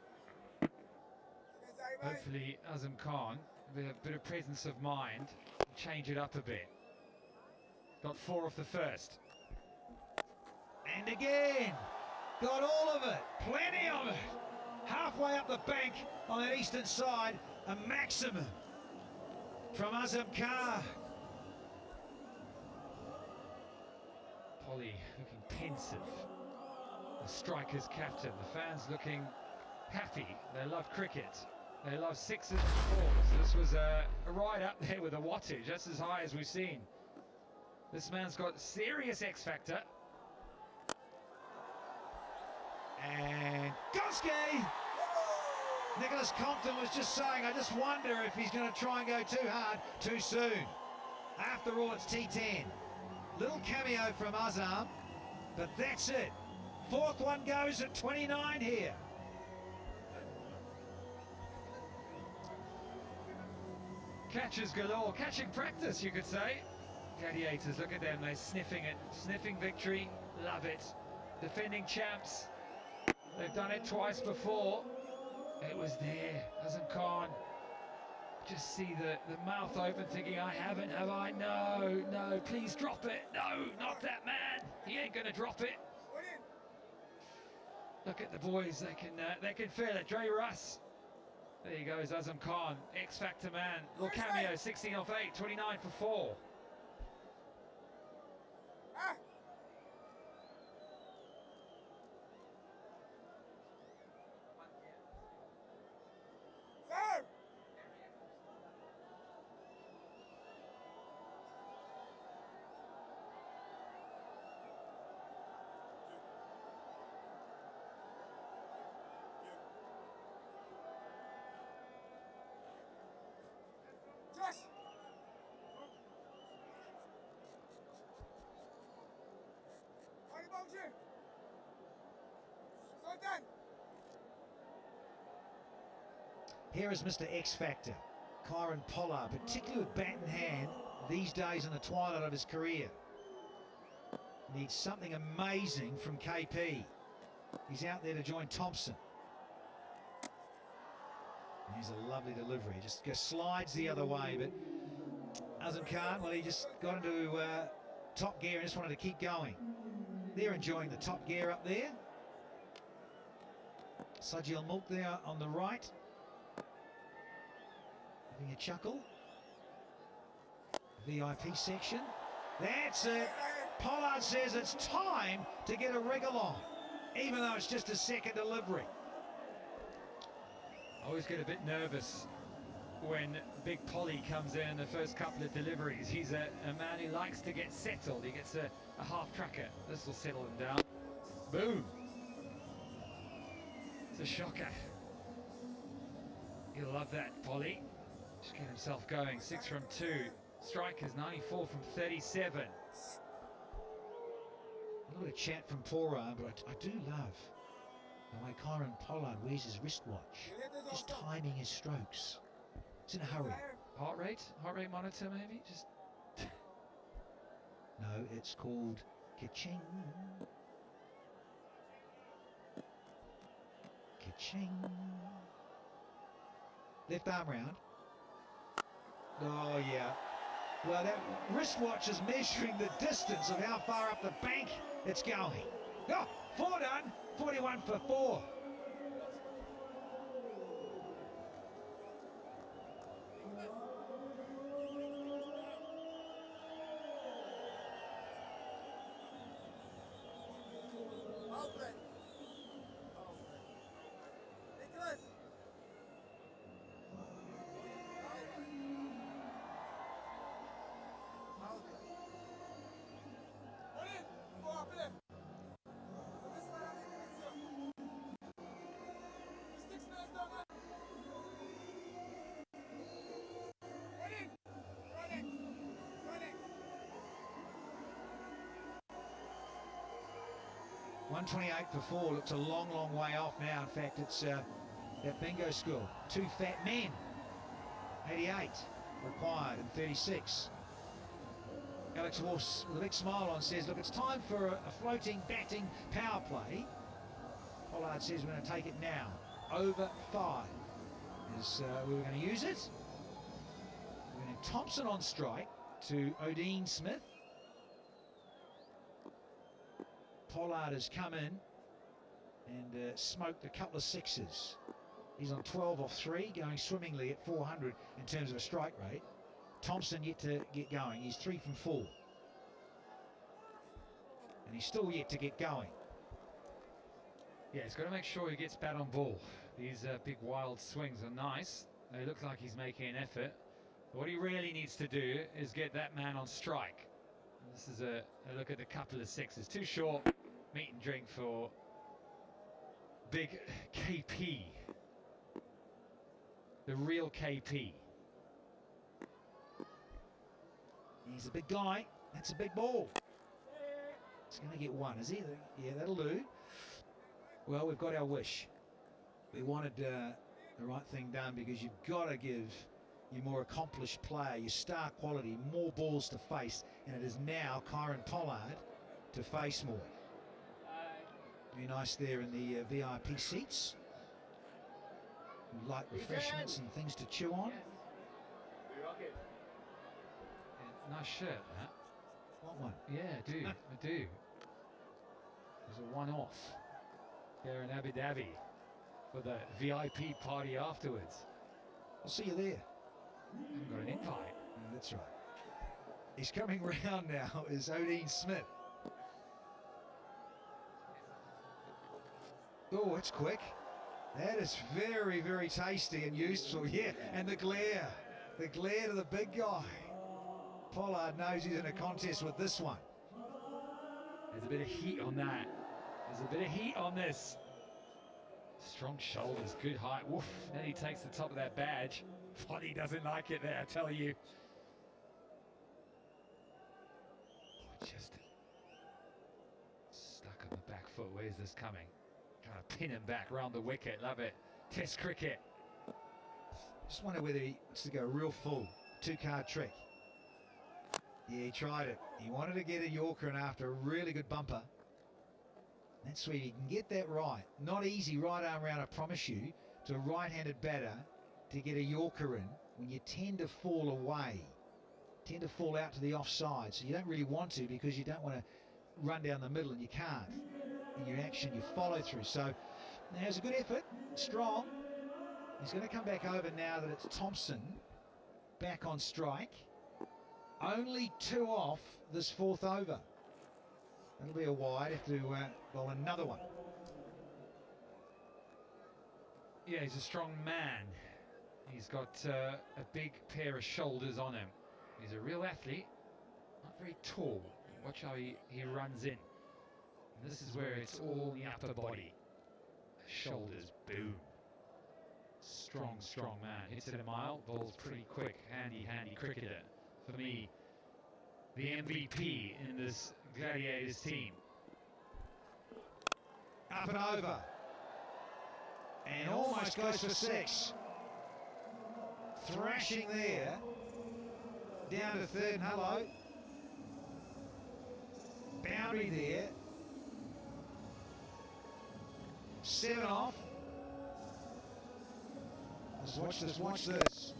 S13: Hopefully, Azam Khan, with a bit of presence of mind, change it up a bit. Got 4 off the first.
S12: And again, got all of it, plenty of it. Halfway up the bank on that eastern side, a maximum from Azam Khan.
S13: Polly looking pensive. The striker's captain. The fans looking happy. They love cricket. They love 6s and 4s. This was right up there with a wattage. That's as high as we've seen. This man's got serious X factor.
S12: And Goski! Nicholas Compton was just saying, I just wonder if he's going to try and go too hard too soon. After all, it's T10. Little cameo from Azam, but that's it. 4th one goes at 29 here.
S13: Catches galore, catching practice, you could say. Gladiators, look at them, they're sniffing it. Sniffing victory, love it. Defending champs, they've done it twice before. It was there, Azam Khan. Just see the mouth open, thinking, I haven't, have I? No, no, please drop it. No, not that man. He ain't gonna drop it. Look at the boys, they can feel it. Dre Russ. There he goes, Azam Khan, X Factor man. Little cameo, 16 off 8, 29 for 4.
S12: Here is Mr. X Factor, Kyron Pollard, particularly with bat in hand these days in the twilight of his career. Needs something amazing from KP. He's out there to join Thompson. Here's a lovely delivery, just slides the other way, but Azam Khan, well, he just got into top gear and just wanted to keep going. They're enjoying the top gear up there. Sajil Mulk there on the right, having a chuckle. VIP section. That's it. Pollard says it's time to get a wriggle on, even though it's just a second delivery.
S13: I always get a bit nervous when Big Polly comes in the first couple of deliveries. He's a man who likes to get settled. He gets a half tracker. This will settle him down. Boom. It's a shocker. He'll love that, Polly. Just get himself going. 6 from 2. Strikers 94 from 37.
S12: A little bit of chat from Pora, but I do love the way Kyron Pollard wears his wristwatch, just timing his strokes. He's in a hurry.
S13: Heart rate monitor maybe? Just
S12: no, it's called ka-ching. Ka-ching. Left arm round. Oh yeah. Well, that wristwatch is measuring the distance of how far up the bank it's going. Oh, 4 done. 41 for 4. .128 for 4 looks a long, long way off now. In fact, it's that bingo score. 2 fat men. 88 required and 36. Alex Wolfs with a big smile on says, look, it's time for a floating batting power play. Pollard says we're going to take it now. Over 5 is we were going to use it. We're going to have Thompson on strike to Odeen Smith. Pollard has come in and smoked a couple of sixes. He's on 12 off 3, going swimmingly at 400 in terms of a strike rate. Thompson yet to get going. He's 3 from 4. And he's still yet to get going.
S13: Yeah, he's got to make sure he gets bat on ball. These big wild swings are nice. They look like he's making an effort. But what he really needs to do is get that man on strike. And this is a look at the couple of sixes. Too short. Meat and drink for big KP. The real KP.
S12: He's a big guy. That's a big ball. He's going to get 1, is he? Yeah, that'll do. Well, we've got our wish. We wanted the right thing done because you've got to give your more accomplished player, your star quality, more balls to face. And it is now Kyron Pollard to face more. Very nice there in the VIP seats. Light refreshments and things to chew on.
S13: Yeah, nice shirt, that.
S12: What one?
S13: Yeah, I do. I do. There's a one-off. there in Abu Dhabi for the VIP party afterwards.
S12: I'll see you there.
S13: Haven't got an invite.
S12: Yeah, that's right. He's coming round now, is Odin Smith. Oh, it's quick. That is very, very tasty and useful. Yeah, and the glare to the big guy. Pollard knows he's in a contest with this one.
S13: There's a bit of heat on that. There's a bit of heat on this. Strong shoulders, good height. Woof, then he takes the top of that badge. Flotty doesn't like it there, I tell you. Just stuck on the back foot. Where's this coming? Trying to pin him back round the wicket. Love it. Test cricket.
S12: Just wonder whether he wants to go real full. 2-card trick. Yeah, he tried it. He wanted to get a Yorker in after a really good bumper. That's where you can get that right. Not easy right arm round, I promise you, to a right-handed batter to get a Yorker in when you tend to fall away. Tend to fall out to the offside. So you don't really want to, because you don't want to run down the middle, and you can't. In your action, you follow through. So there's a good effort. Strong. He's going to come back over now that it's Thompson back on strike. Only 2 off this 4th over. That'll be a wide. Have to bowl another one.
S13: Yeah, he's a strong man. He's got a big pair of shoulders on him. He's a real athlete. Not very tall. Watch how he runs in. And this is where it's all the upper body. Shoulders, boom. Strong, strong man. Hits it a mile, bowls pretty quick. Handy, handy cricketer. For me, the MVP in this Gladiators team.
S12: Up and over. And almost goes for 6. Thrashing there. Down to 3rd and hello. Boundary there. 7 off. Let's watch this, watch this.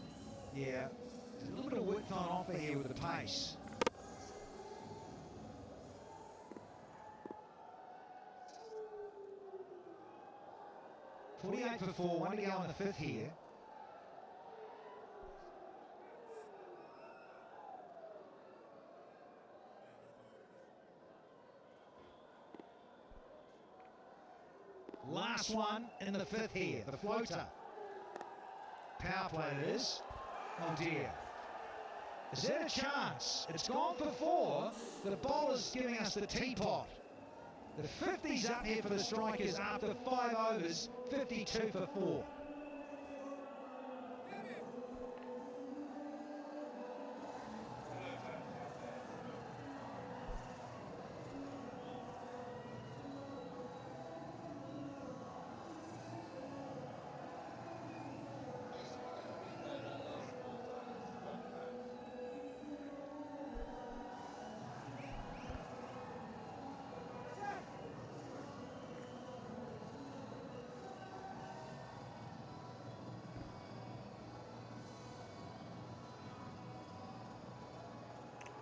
S12: Yeah. There's a little bit of width on offer here with the pace. .48 for 4, 1 to go in the 5th here. Last one in the 5th here, the floater. Power play it is. Oh dear. Is that a chance? It's gone for 4. The bowler's giving us the teapot. The 50's up here for the strikers after 5 overs, 52 for 4.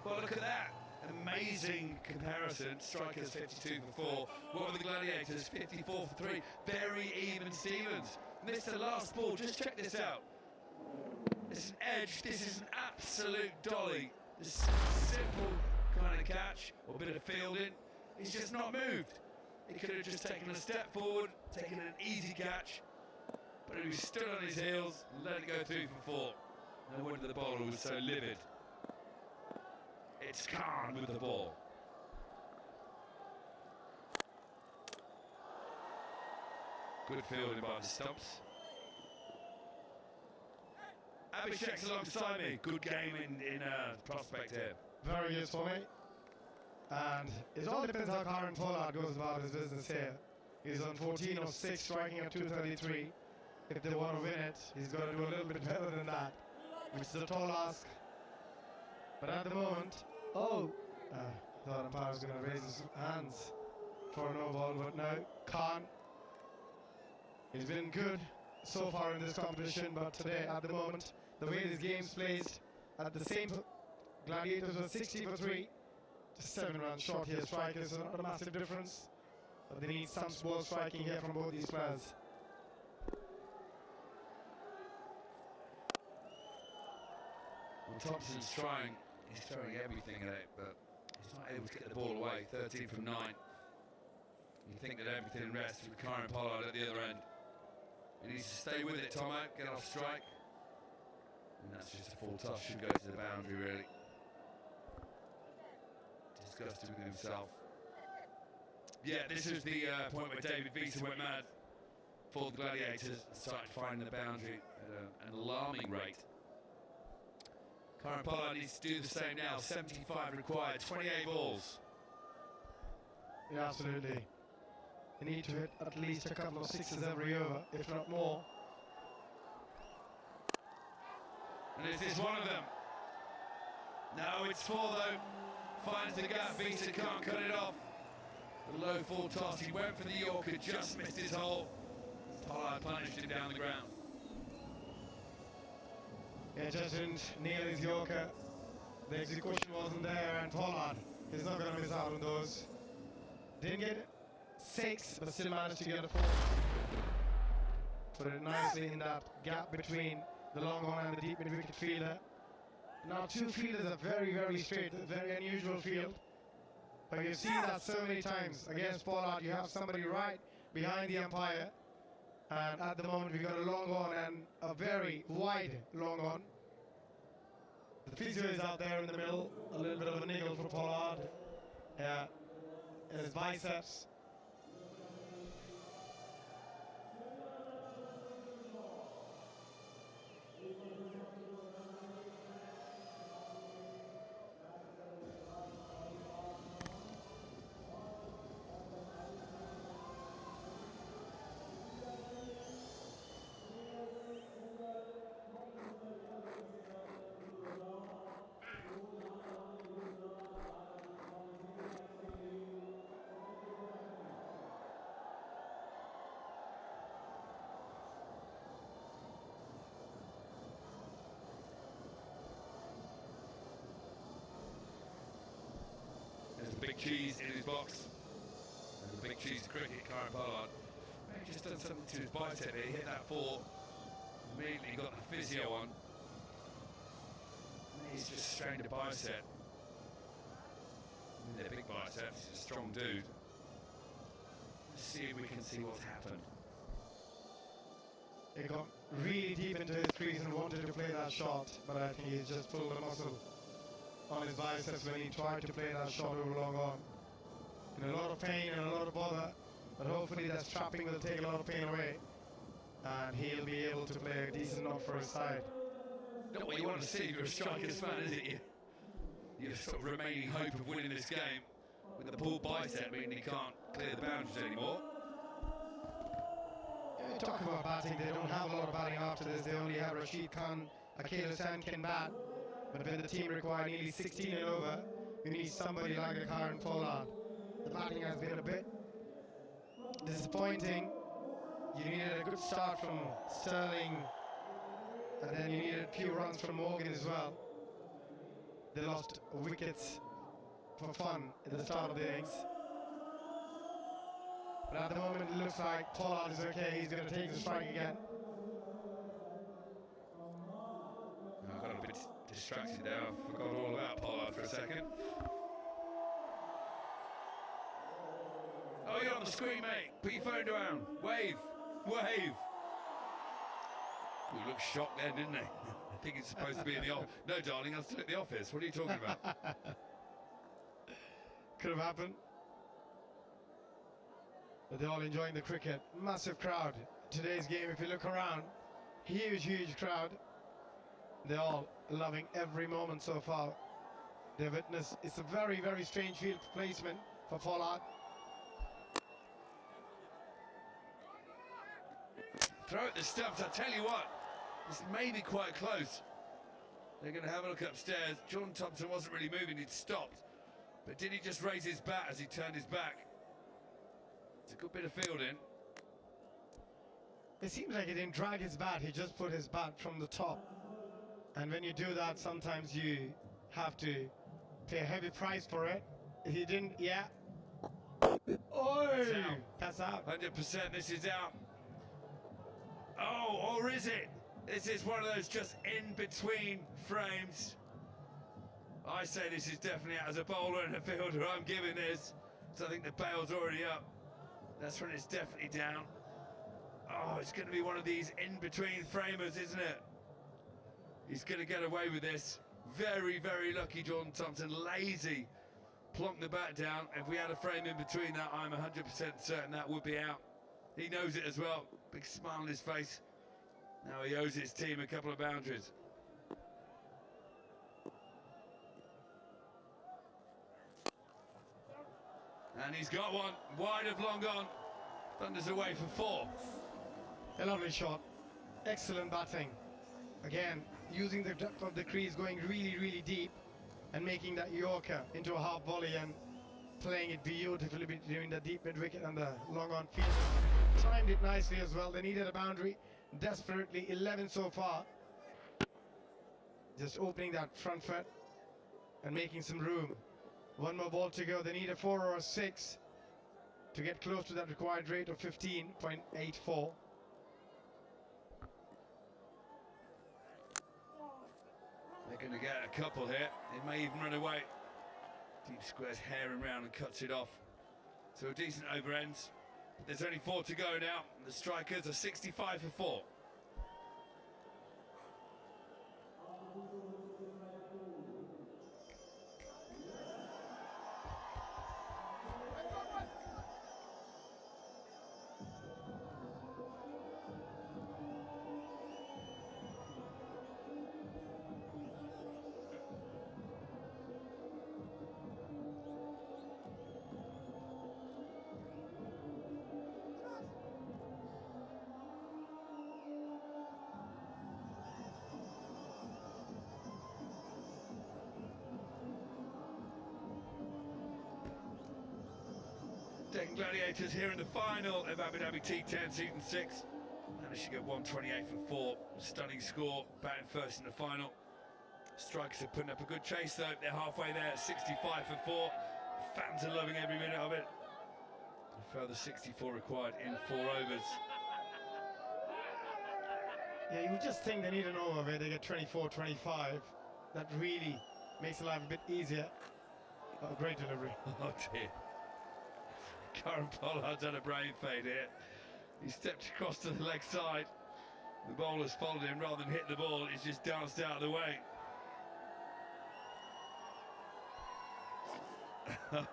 S9: Well, look at that. Amazing comparison. Strikers 52 for 4. What were the Gladiators? 54 for 3. Very even Stevens. Missed the last ball. Just check this out. It's an edge. This is an absolute dolly. This is a simple kind of catch or bit of fielding. He's just not moved. He could have just taken a step forward, taken an easy catch, but he was stood on his heels and let it go through for 4. No wonder the bowler was so livid. It's Khan with the ball. Good fielding by the stumps. Abhishek's alongside me. Good game in prospect here.
S14: Very useful for me. And it all depends how Karen Pollard goes about his business here. He's on 14 of 6, striking at 233. If they want to win it, he's got to do a little bit better than that, which is a tall ask. But at the moment, thought umpire was going to raise his hands for a no ball, but no, Khan. He's been good so far in this competition, but today, at the moment, the way this game's played, at the same Gladiators were 60 for 3, just 7 runs short here. Strikers are not a massive difference. But they need some ball striking here from both these players.
S9: Well, Thompson's trying, he's throwing everything at it, but he's not able to get the ball away. 13 from 9. You think that everything rests with Kieran Pollard at the other end. He needs to stay with it, Tomo, get off strike. And that's just a full toss, should go to the boundary, really. Disgusted with himself. Yeah, this is the point where David Visa went mad for the Gladiators and started finding the boundary at an alarming rate. Kieran Pollard needs to do the same now. 75 required, 28 balls.
S14: Yeah, absolutely. They need to hit at least a couple of sixes every over, if not more.
S9: And is this one of them? No, it's 4 though. Finds the gap, Visa can't cut it off. The low full toss, he went for the Yorker, just missed his hole. Pollard punished him down the ground.
S14: Yeah, just didn't nail his Yorker. The execution wasn't there, and Pollard is not going to miss out on those. Didn't get 6, but still managed to get a 4. Put it nicely in that gap between the long on and the deep mid-wicket fielder. Now 2 fielders are very, very straight, a very unusual field. But you've seen that so many times. Against Pollard, you have somebody right behind the umpire. And at the moment, we've got a long on and a very wide long on. The physio is out there in the middle. A little bit of a niggle for Pollard. Yeah, in his biceps.
S9: There's a big cheese in his box. There's a big cheese cricket, Kieran Pollard. He just done something to his bicep here. He hit that 4. Immediately got the physio on. And he's just strained a bicep. I mean, they're big biceps. He's a strong dude. Let's see if we can see what's happened.
S14: He got really deep into his crease and wanted to play that shot, but I think he's just pulled a muscle on his biceps when he tried to play that shot over long on. In a lot of pain and a lot of bother, but hopefully that strapping will take a lot of pain away and he'll be able to play a decent knock for his side.
S9: Not what you want to see if you're a Strikers fan, is it? Your sort of remaining hope of winning this game with the pulled bicep meaning he can't clear the boundaries anymore.
S14: Yeah, talk about batting, they don't have a lot of batting after this. They only have Rashid Khan, Akhil Hussain can bat. But when the team require nearly 16 and over, you need somebody like a Kieran Pollard. The batting has been a bit disappointing. You needed a good start from Sterling, and then you needed a few runs from Morgan as well. They lost wickets for fun at the start of the innings. But at the moment it looks like Pollard is okay, he's going to take the strike again.
S9: I got a bit distracted there, I forgot all about Pollard for a second. Oh, you're on the screen, mate. Put your phone down. Wave. Wave. You looked shocked then, didn't they? I think it's supposed to be in the office. No, darling, I'm still at the office. What are you talking about?
S14: Could have happened. But they're all enjoying the cricket. Massive crowd. Today's game, if you look around, huge crowd. They're all loving every moment so far. They've witnessed, it's a very strange field placement for Pollard.
S9: Throw at the stumps, I tell you what, this may be quite close. They're going to have a look upstairs. Jordan Thompson wasn't really moving, he'd stopped. But did he just raise his bat as he turned his back? It's a good bit of fielding.
S14: It seems like he didn't drag his bat, he just put his bat from the top. And when you do that, sometimes you have to pay a heavy price for it. He didn't, yeah. Oi!
S9: That's out.
S14: That's out.
S9: 100% this is out. Oh, or is it? This is one of those just in between frames. I say this is definitely out as a bowler and a fielder. I'm giving this. So I think the bail's already up. That's when it's definitely down. Oh, it's going to be one of these in between framers, isn't it? He's going to get away with this. Very, very lucky Jordan Thompson. Lazy. Plonk the bat down. If we had a frame in between that, I'm 100% certain that would be out. He knows it as well. Big smile on his face. Now he owes his team a couple of boundaries. And he's got one. Wide of long on. Thunders away for 4.
S14: A lovely shot. Excellent batting. Again, using the depth of the crease, going really, really deep and making that Yorker into a half volley and playing it beautifully between the deep mid wicket and the long on field. Timed it nicely as well. They needed a boundary desperately. 11 so far. Just opening that front foot and making some room. One more ball to go. They need a 4 or a 6 to get close to that required rate of 15.84.
S9: They're going to get a couple here. It may even run away. Deep squares herring round and cuts it off. So a decent over ends. There's only 4 to go now. The strikers are 65 for 4. Gladiators here in the final of Abu Dhabi T10 Season 6. Managed to get 128 for 4. Stunning score, batting first in the final. Strikers are putting up a good chase though. They're halfway there, 65 for 4. Fans are loving every minute of it. A further 64 required in 4 overs.
S14: Yeah, you would just think they need an over where they get 24, 25. That really makes life a bit easier. Oh, great delivery.
S9: Oh dear. Karen Pollard's had a brain fade here. He stepped across to the leg side. The bowler's followed him rather than hit the ball. He's just danced out of the way.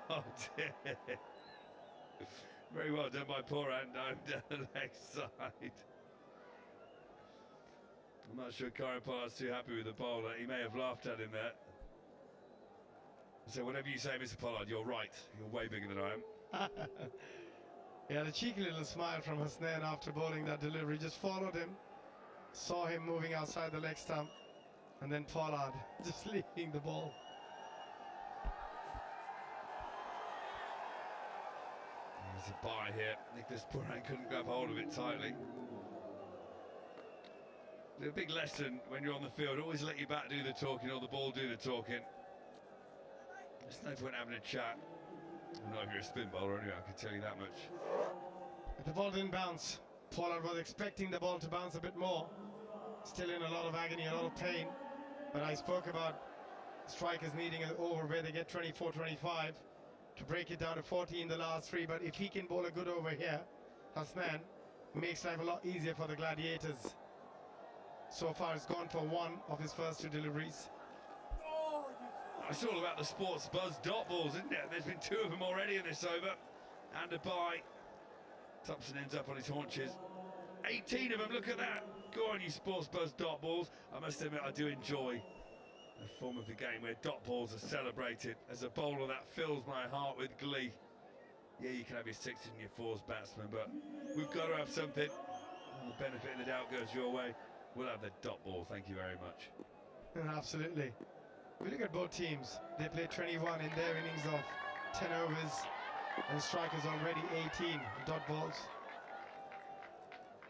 S9: Oh dear. Very well done by Poran down the leg side. I'm not sure Karen Pollard's too happy with the bowler. He may have laughed at him there. So whatever you say, Mr. Pollard, you're right. You're way bigger than I am.
S14: Yeah, the cheeky little smile from Hasnain after bowling that delivery, just followed him, saw him moving outside the leg stump, and then Pollard just leaving the ball.
S9: There's a bye here. Nicholas Pooran couldn't grab hold of it tightly. The big lesson when you're on the field, always let your bat do the talking or the ball do the talking. There's no point having a chat. Not if you're a spin bowler anyway, I can tell you that much.
S14: But the ball didn't bounce. Pollard was expecting the ball to bounce a bit more. Still in a lot of agony, a lot of pain. But I spoke about strikers needing an over where they get 24, 25 to break it down to 40 in the last 3. But if he can bowl a good over here, Hasnain, makes life a lot easier for the Gladiators. So far, it's gone for 1 of his first 2 deliveries.
S9: It's all about the sports buzz dot balls, isn't it? There's been 2 of them already in this over. And a bye. Thompson ends up on his haunches. 18 of them, look at that. Go on, you sports buzz dot balls. I must admit, I do enjoy a form of the game where dot balls are celebrated. As a bowler, that fills my heart with glee. Yeah, you can have your 6s and your 4s, batsman, but we've got to have something. And the benefit of the doubt goes your way. We'll have the dot ball, thank you very much.
S14: Absolutely. We look at both teams. They played 21 in their innings of 10 overs, and strikers already 18 dot balls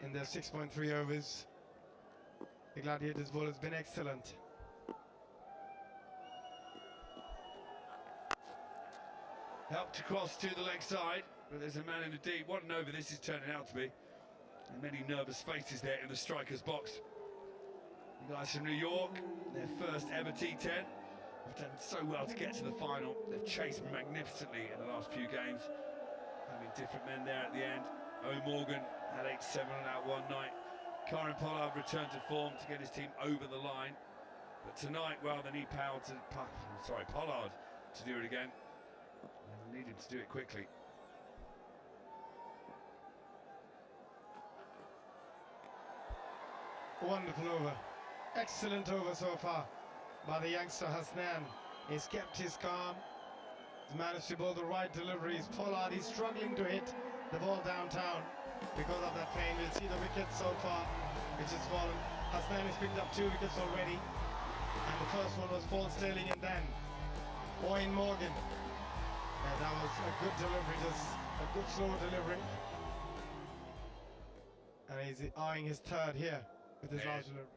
S14: in their 6.3 overs. The Gladiators ball has been
S9: helped across to the leg side, but there's a man in the deep. What an over this is turning out to be. And many nervous faces there in the striker's box. The guys from New York, their first ever T10, have done so well to get to the final. They've chased magnificently in the last few games, having different men there at the end. O'Morgan had 8-7 out one night. Karen Pollard returned to form to get his team over the line. But tonight, well, they need Pollard to do it again. They need him to do it quickly.
S14: Wonderful over. Excellent over so far by the youngster Hasnan. He's kept his calm. He's managed to bowl the right deliveries. Pollard is struggling to hit the ball downtown because of that pain. We'll see the wickets so far, which has fallen. Hasnan has picked up 2 wickets already. And the first one was Paul Sterling and then Owen Morgan. And that was a good delivery, just a good slow delivery. And he's eyeing his third here with his large delivery.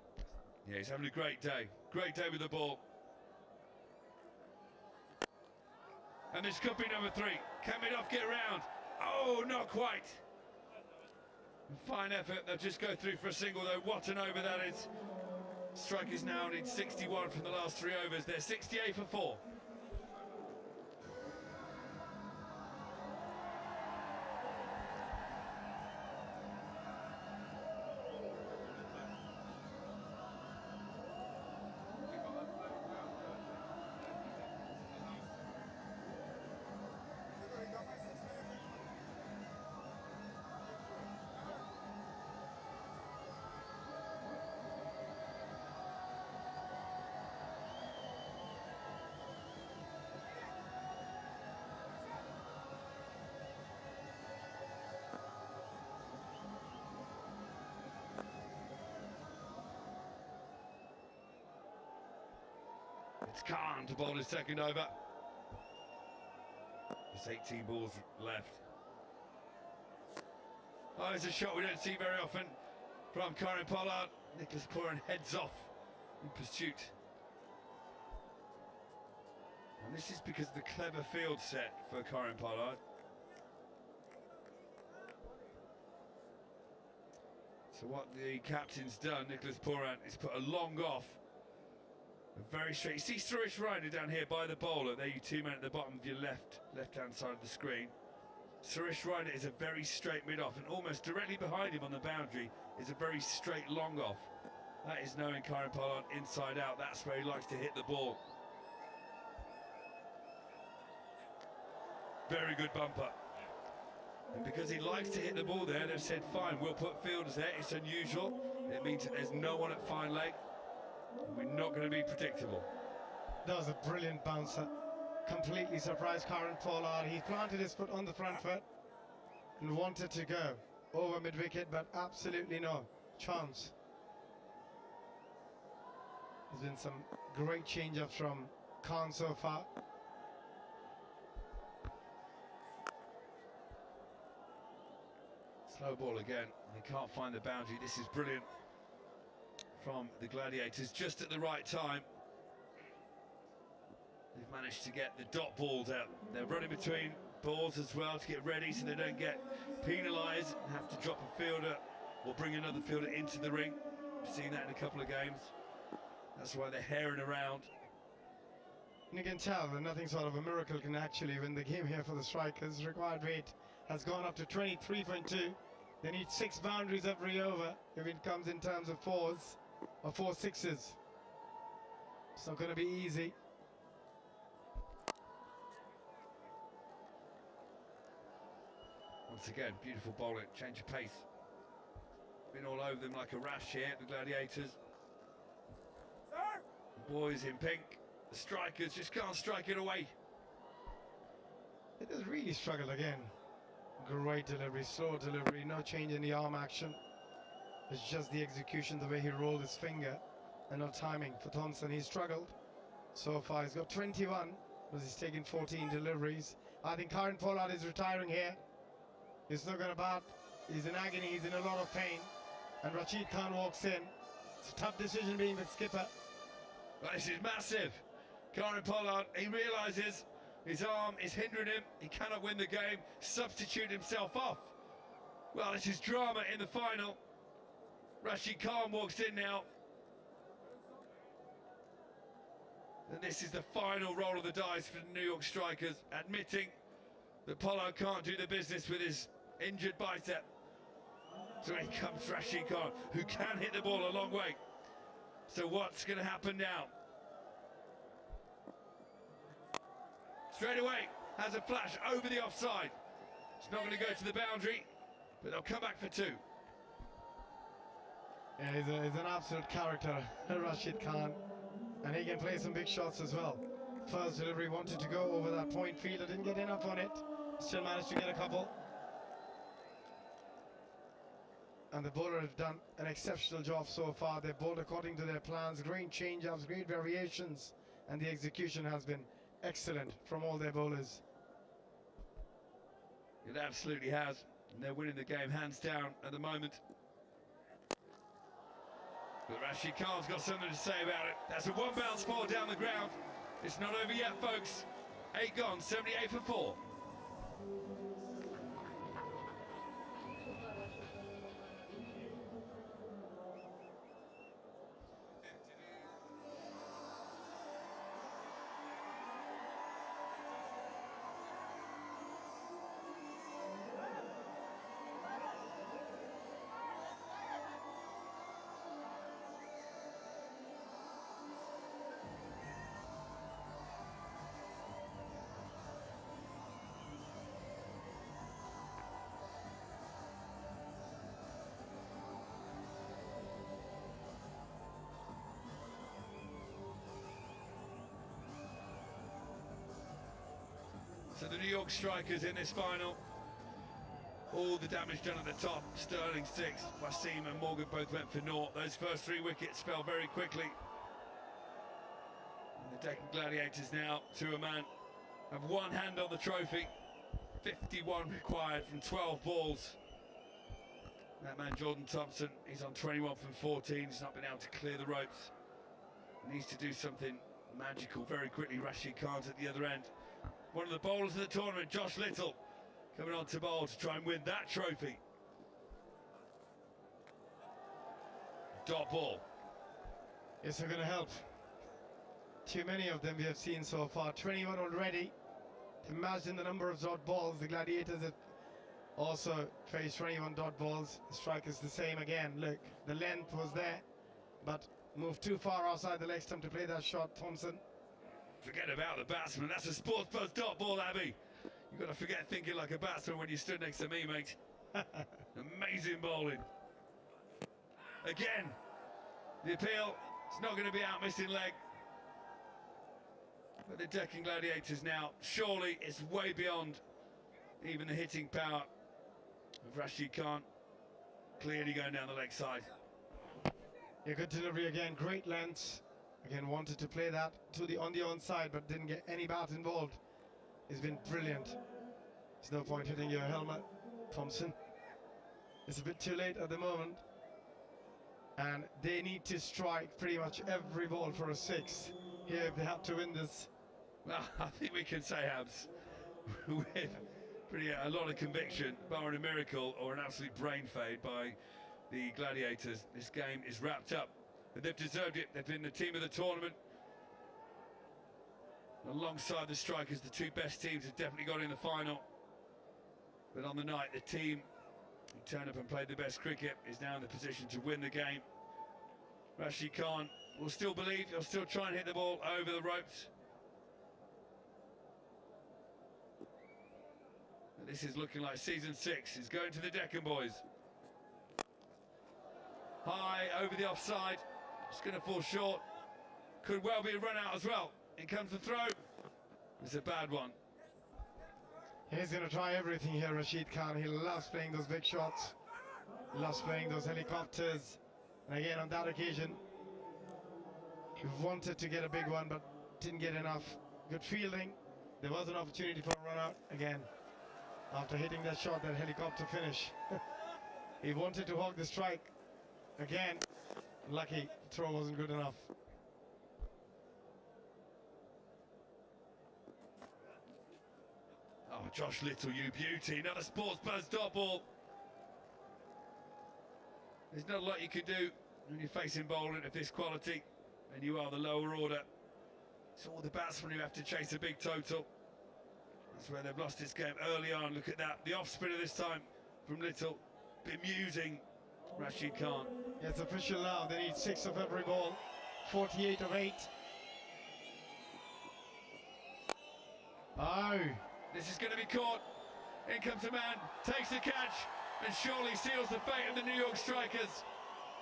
S9: Yeah, he's having a great day. Great day with the ball. And this could be number 3. Can Midoff get around? Oh, not quite. Fine effort. They'll just go through for a single, though. What an over that is. Strikers now need 61 from the last 3 overs. They're 68 for 4. It's Khan to bowl his second over. There's 18 balls left. Oh, it's a shot we don't see very often from Karen Pollard. Nicholas Pooran heads off in pursuit. And this is because of the clever field set for Karen Pollard. So what the captain's done, Nicholas Pooran, is put a long off. Very straight. You see Suresh Raina down here by the bowler. There you 2 men at the bottom of your left-hand side of the screen. Suresh Raina is a very straight mid-off, and almost directly behind him on the boundary is a very straight long-off. That is knowing Karen Pollard inside out. That's where he likes to hit the ball. Very good bumper. And because he likes to hit the ball there, they've said, fine, we'll put fielders there. It's unusual. It means that there's no one at fine leg. We're not going to be predictable.
S14: That was a brilliant bouncer. Completely surprised Karen Pollard. He planted his foot on the front foot and wanted to go over mid-wicket, but absolutely no chance. There's been some great change-ups from Khan so far.
S9: Slow ball again. They can't find the boundary. This is brilliant from the Gladiators, just at the right time. They've managed to get the dot balls out. They're running between balls as well to get ready so they don't get penalised and have to drop a fielder or bring another fielder into the ring. We've seen that in a couple of games. That's why they're herring around.
S14: And you can tell that nothing sort of a miracle can actually win the game here for the strikers. Required rate has gone up to 23.2. They need 6 boundaries every over if it comes in terms of 4s or 4 6s. It's not going to be easy.
S9: Once again, beautiful bowling, change of pace. Been all over them like a rash here, the Gladiators. The boys in pink, the strikers just can't strike it away.
S14: It has really struggled again. Great delivery, slow delivery, no change in the arm action. It's just the execution, the way he rolled his finger, and no timing for Thompson. He struggled so far. He's got 21, but he's taken 14 deliveries. I think Karen Pollard is retiring here. He's not going to bat. He's in agony. He's in a lot of pain. And Rashid Khan walks in. It's a tough decision being the skipper.
S9: This is massive. Karen Pollard, he realises His arm is hindering him. He cannot win the game. Substitute himself off. Well, this is drama in the final. Rashid Khan walks in now. And this is the final roll of the dice for the New York strikers, admitting that Pollard can't do the business with his injured bicep. So in comes Rashid Khan, who can hit the ball a long way. So what's going to happen now? Straight away, has a flash over the offside. It's not going to go to the boundary, but they'll come back for two.
S14: Yeah, he's an absolute character, Rashid Khan. And he can play some big shots as well. First delivery wanted to go over that point fielder, didn't get enough on it. Still managed to get a couple. And the bowler have done an exceptional job so far. They've bowled according to their plans, great change-ups, great variations, and the execution has been excellent from all their bowlers.
S9: It absolutely has, and they're winning the game hands down at the moment. But Rashid Khan's got something to say about it. That's a one bounce ball down the ground. It's not over yet, folks. 8 gone, 78 for 4. So the New York strikers in this final, all the damage done at the top. Sterling 6, Wasim and Morgan both went for naught. Those first 3 wickets fell very quickly. And the Deccan Gladiators now, to a man, have one hand on the trophy. 51 required from 12 balls. That man Jordan Thompson, he's on 21 from 14. He's not been able to clear the ropes. He needs to do something magical very quickly. Rashid Khan's at the other end. One of the bowlers of the tournament, Josh Little, coming on to bowl to try and win that trophy. Dot ball.
S14: Yes, they're going to help. Too many of them we have seen so far. 21 already. Imagine the number of dot balls. The Gladiators have also faced 21 dot balls. The strikers the same again. Look, the length was there, but moved too far outside the leg stump to play that shot, Thompson.
S9: Forget about the batsman. That's a sports buzz dot ball, Abby. You've got to forget thinking like a batsman when you stood next to me, mate. Amazing bowling. Again, the appeal. It's not going to be out missing leg. But the Deccan Gladiators now, surely it's way beyond even the hitting power of Rashid Khan. Clearly going down the leg side.
S14: Yeah, good delivery again. Great length. Again, wanted to play that to the on the onside, but didn't get any bat involved. It's been brilliant. There's no point hitting your helmet, Thompson. It's a bit too late at the moment. And they need to strike pretty much every ball for a 6 here if they have to win this.
S9: Well, I think we can say, Habs, with a lot of conviction, barring a miracle or an absolute brain fade by the Gladiators, this game is wrapped up. And they've deserved it. They've been the team of the tournament. Alongside the strikers, the 2 best teams have definitely got in the final. But on the night, the team who turned up and played the best cricket is now in the position to win the game. Rashid Khan will still believe, he'll still try and hit the ball over the ropes. And this is looking like season 6. He's going to the Deccan boys. High over the offside. It's going to fall short. Could well be a run out as well. In comes the throw. It's a bad one.
S14: He's going to try everything here, Rashid Khan. He loves playing those big shots. He loves playing those helicopters. And again, on that occasion, he wanted to get a big one, but didn't get enough. Good fielding. There was an opportunity for a run out again. After hitting that shot, that helicopter finish. He wanted to hog the strike. Again, lucky throw wasn't good enough.
S9: Josh Little, you beauty. Another sports buzz dot ball. There's not a lot you can do when you're facing bowling of this quality, and you are the lower order. It's all the batsmen who have to chase a big total. That's where they've lost this game early on. Look at that, the off spinner this time from Little, bemusing Rashid Khan.
S14: Yeah, it's official now. They need 6 of every ball, 48 of 8. Oh,
S9: this is going to be caught. In comes a man, takes the catch, and surely seals the fate of the New York Strikers.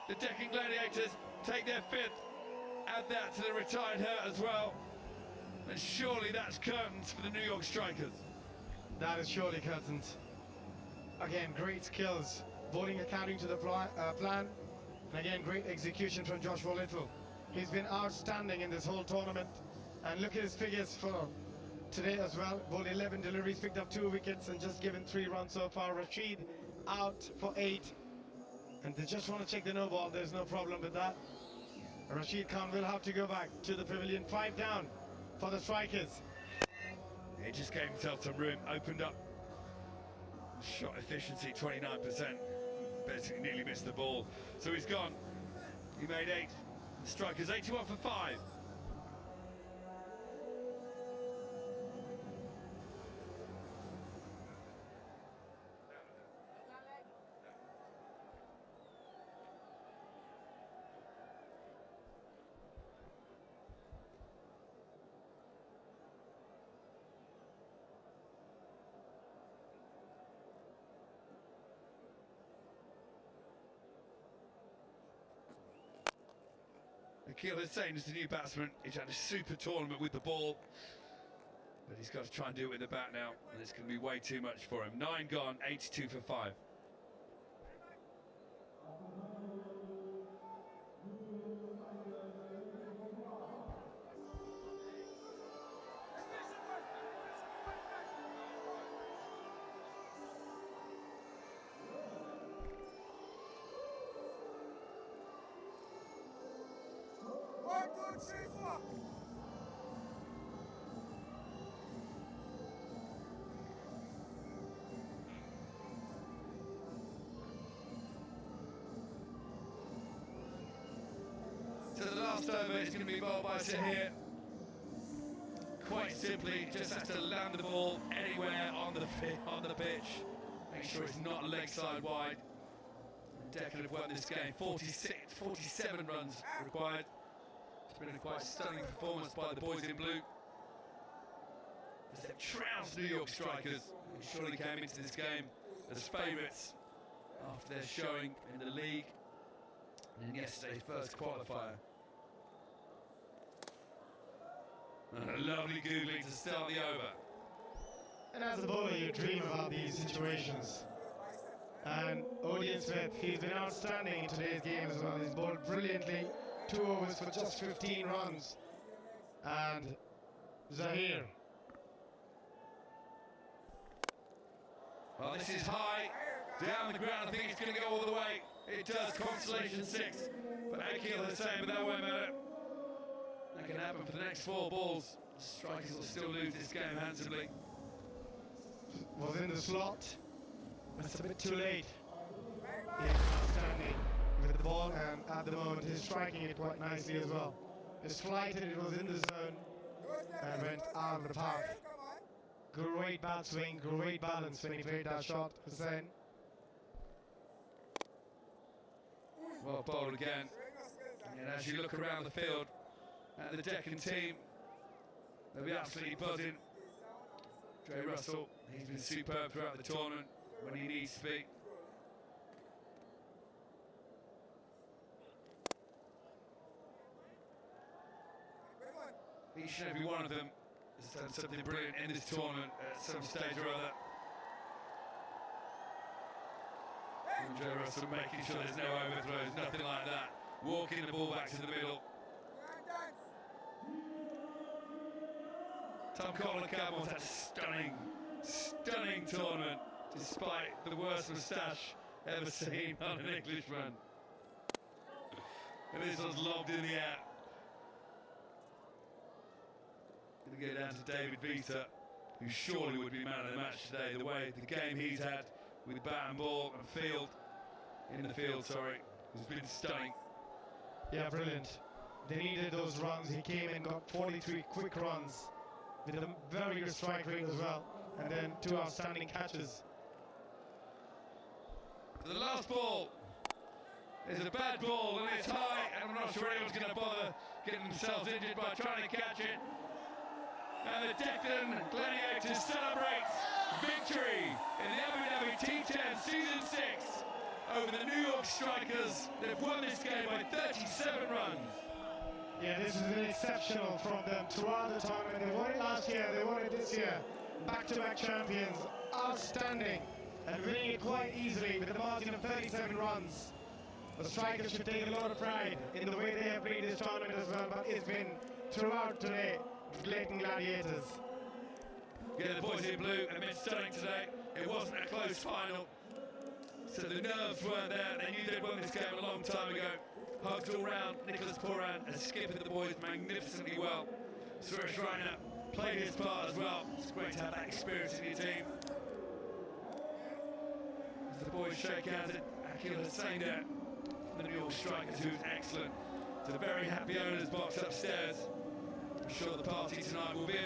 S9: The Deccan Gladiators take their 5th. Add that to the retired hurt as well. And surely that's curtains for the New York Strikers.
S14: that is surely curtains. Again, great skills, bowling according to the plan, and again, great execution from Joshua Little. He's been outstanding in this whole tournament, and look at his figures for today as well. Bowled 11 deliveries, picked up 2 wickets, and just given 3 runs so far. Rashid out for 8, and they just want to check the no ball. There's no problem with that. Rashid Khan will have to go back to the pavilion. 5 down for the Strikers.
S9: He just gave himself some room, opened up. Shot efficiency 29%. Basically nearly missed the ball. So he's gone. He made 8. The Strikers 81 for 5. Akil Hussain is the new batsman. He's had a super tournament with the ball, but he's got to try and do it with the bat now, and it's going to be way too much for him. 9 gone, 82 for 5. So the last over is going to be bowled by Sahir. Quite simply, just has to land the ball anywhere on the pitch. Make sure it's not leg side wide. Deccan have won this game. 47 runs required. It's been a quite stunning performance by the boys in blue, as they've trounced New York Strikers, who surely came into this game as favourites after their showing in the league in yesterday's first qualifier. And a lovely googling to start the over.
S14: And as a bowler, you dream about these situations. And Odion Smith, he's been outstanding in today's game as well. He's bowled brilliantly, 2 overs for just 15 runs. And Zahir.
S9: Well, this is high, down the ground. I think it's going to go all the way. It does, consolation 6. But Akil the same, but that won't matter. That can happen for the next 4 balls. The Strikers will still lose this game handsomely.
S14: Was in the slot. It's a bit too late. He's outstanding with the ball, and at the moment he's striking it quite nicely as well. It's flighted, it was in the zone and went out of the park. Great bat swing, great balance when he played that shot, Hussain.
S9: Well bowled again. And as you look around the field at the Deccan team, they'll be absolutely buzzing. Dre Russell, he's been superb throughout the tournament when he needs to be. Each and every one of them has done something brilliant in this tournament at some stage or other. And Joe Russell making sure there's no overthrows, nothing like that. Walking the ball back to the middle. Tom Colin-Campbell's had a stunning tournament, despite the worst moustache ever seen on an Englishman. And this one's lobbed in the air. Going to go down to David Vita. who surely would be man of the match today. The way the game he's had with bat and ball and field, in the field, sorry, has been stunning.
S14: Yeah, brilliant. They needed those runs. He came in, got 43 quick runs with a very good strike rate as well, and then 2 outstanding catches.
S9: The last ball is a bad ball and it's high, and I'm not sure anyone's going to bother getting themselves injured by trying to catch it. And the Declan Gladiators celebrates victory in the Abu Dhabi T10 Season 6 over the New York Strikers. They've won this game by 37 runs.
S14: Yeah, this has been exceptional from them throughout the tournament. They won it last year, they won it this year. Back-to-back champions, outstanding, and winning it quite easily with a margin of 37 runs. The Strikers should take a lot of pride in the way they have played this tournament as well, but it's been throughout today, Clayton Gladiators.
S9: Yeah, the boys in blue have been stunning today. It wasn't a close final, so the nerves weren't there. They knew they'd won this game a long time ago. Hugs all round. Nicholas Pooran has skipped the boys magnificently well. Suresh Raina played his part as well. It's great to have that experience in your team. As the boys shake hands at Akil Hussain there, the New York Strikers, who's excellent. To the very happy owners box upstairs. I'm sure the party tonight will be a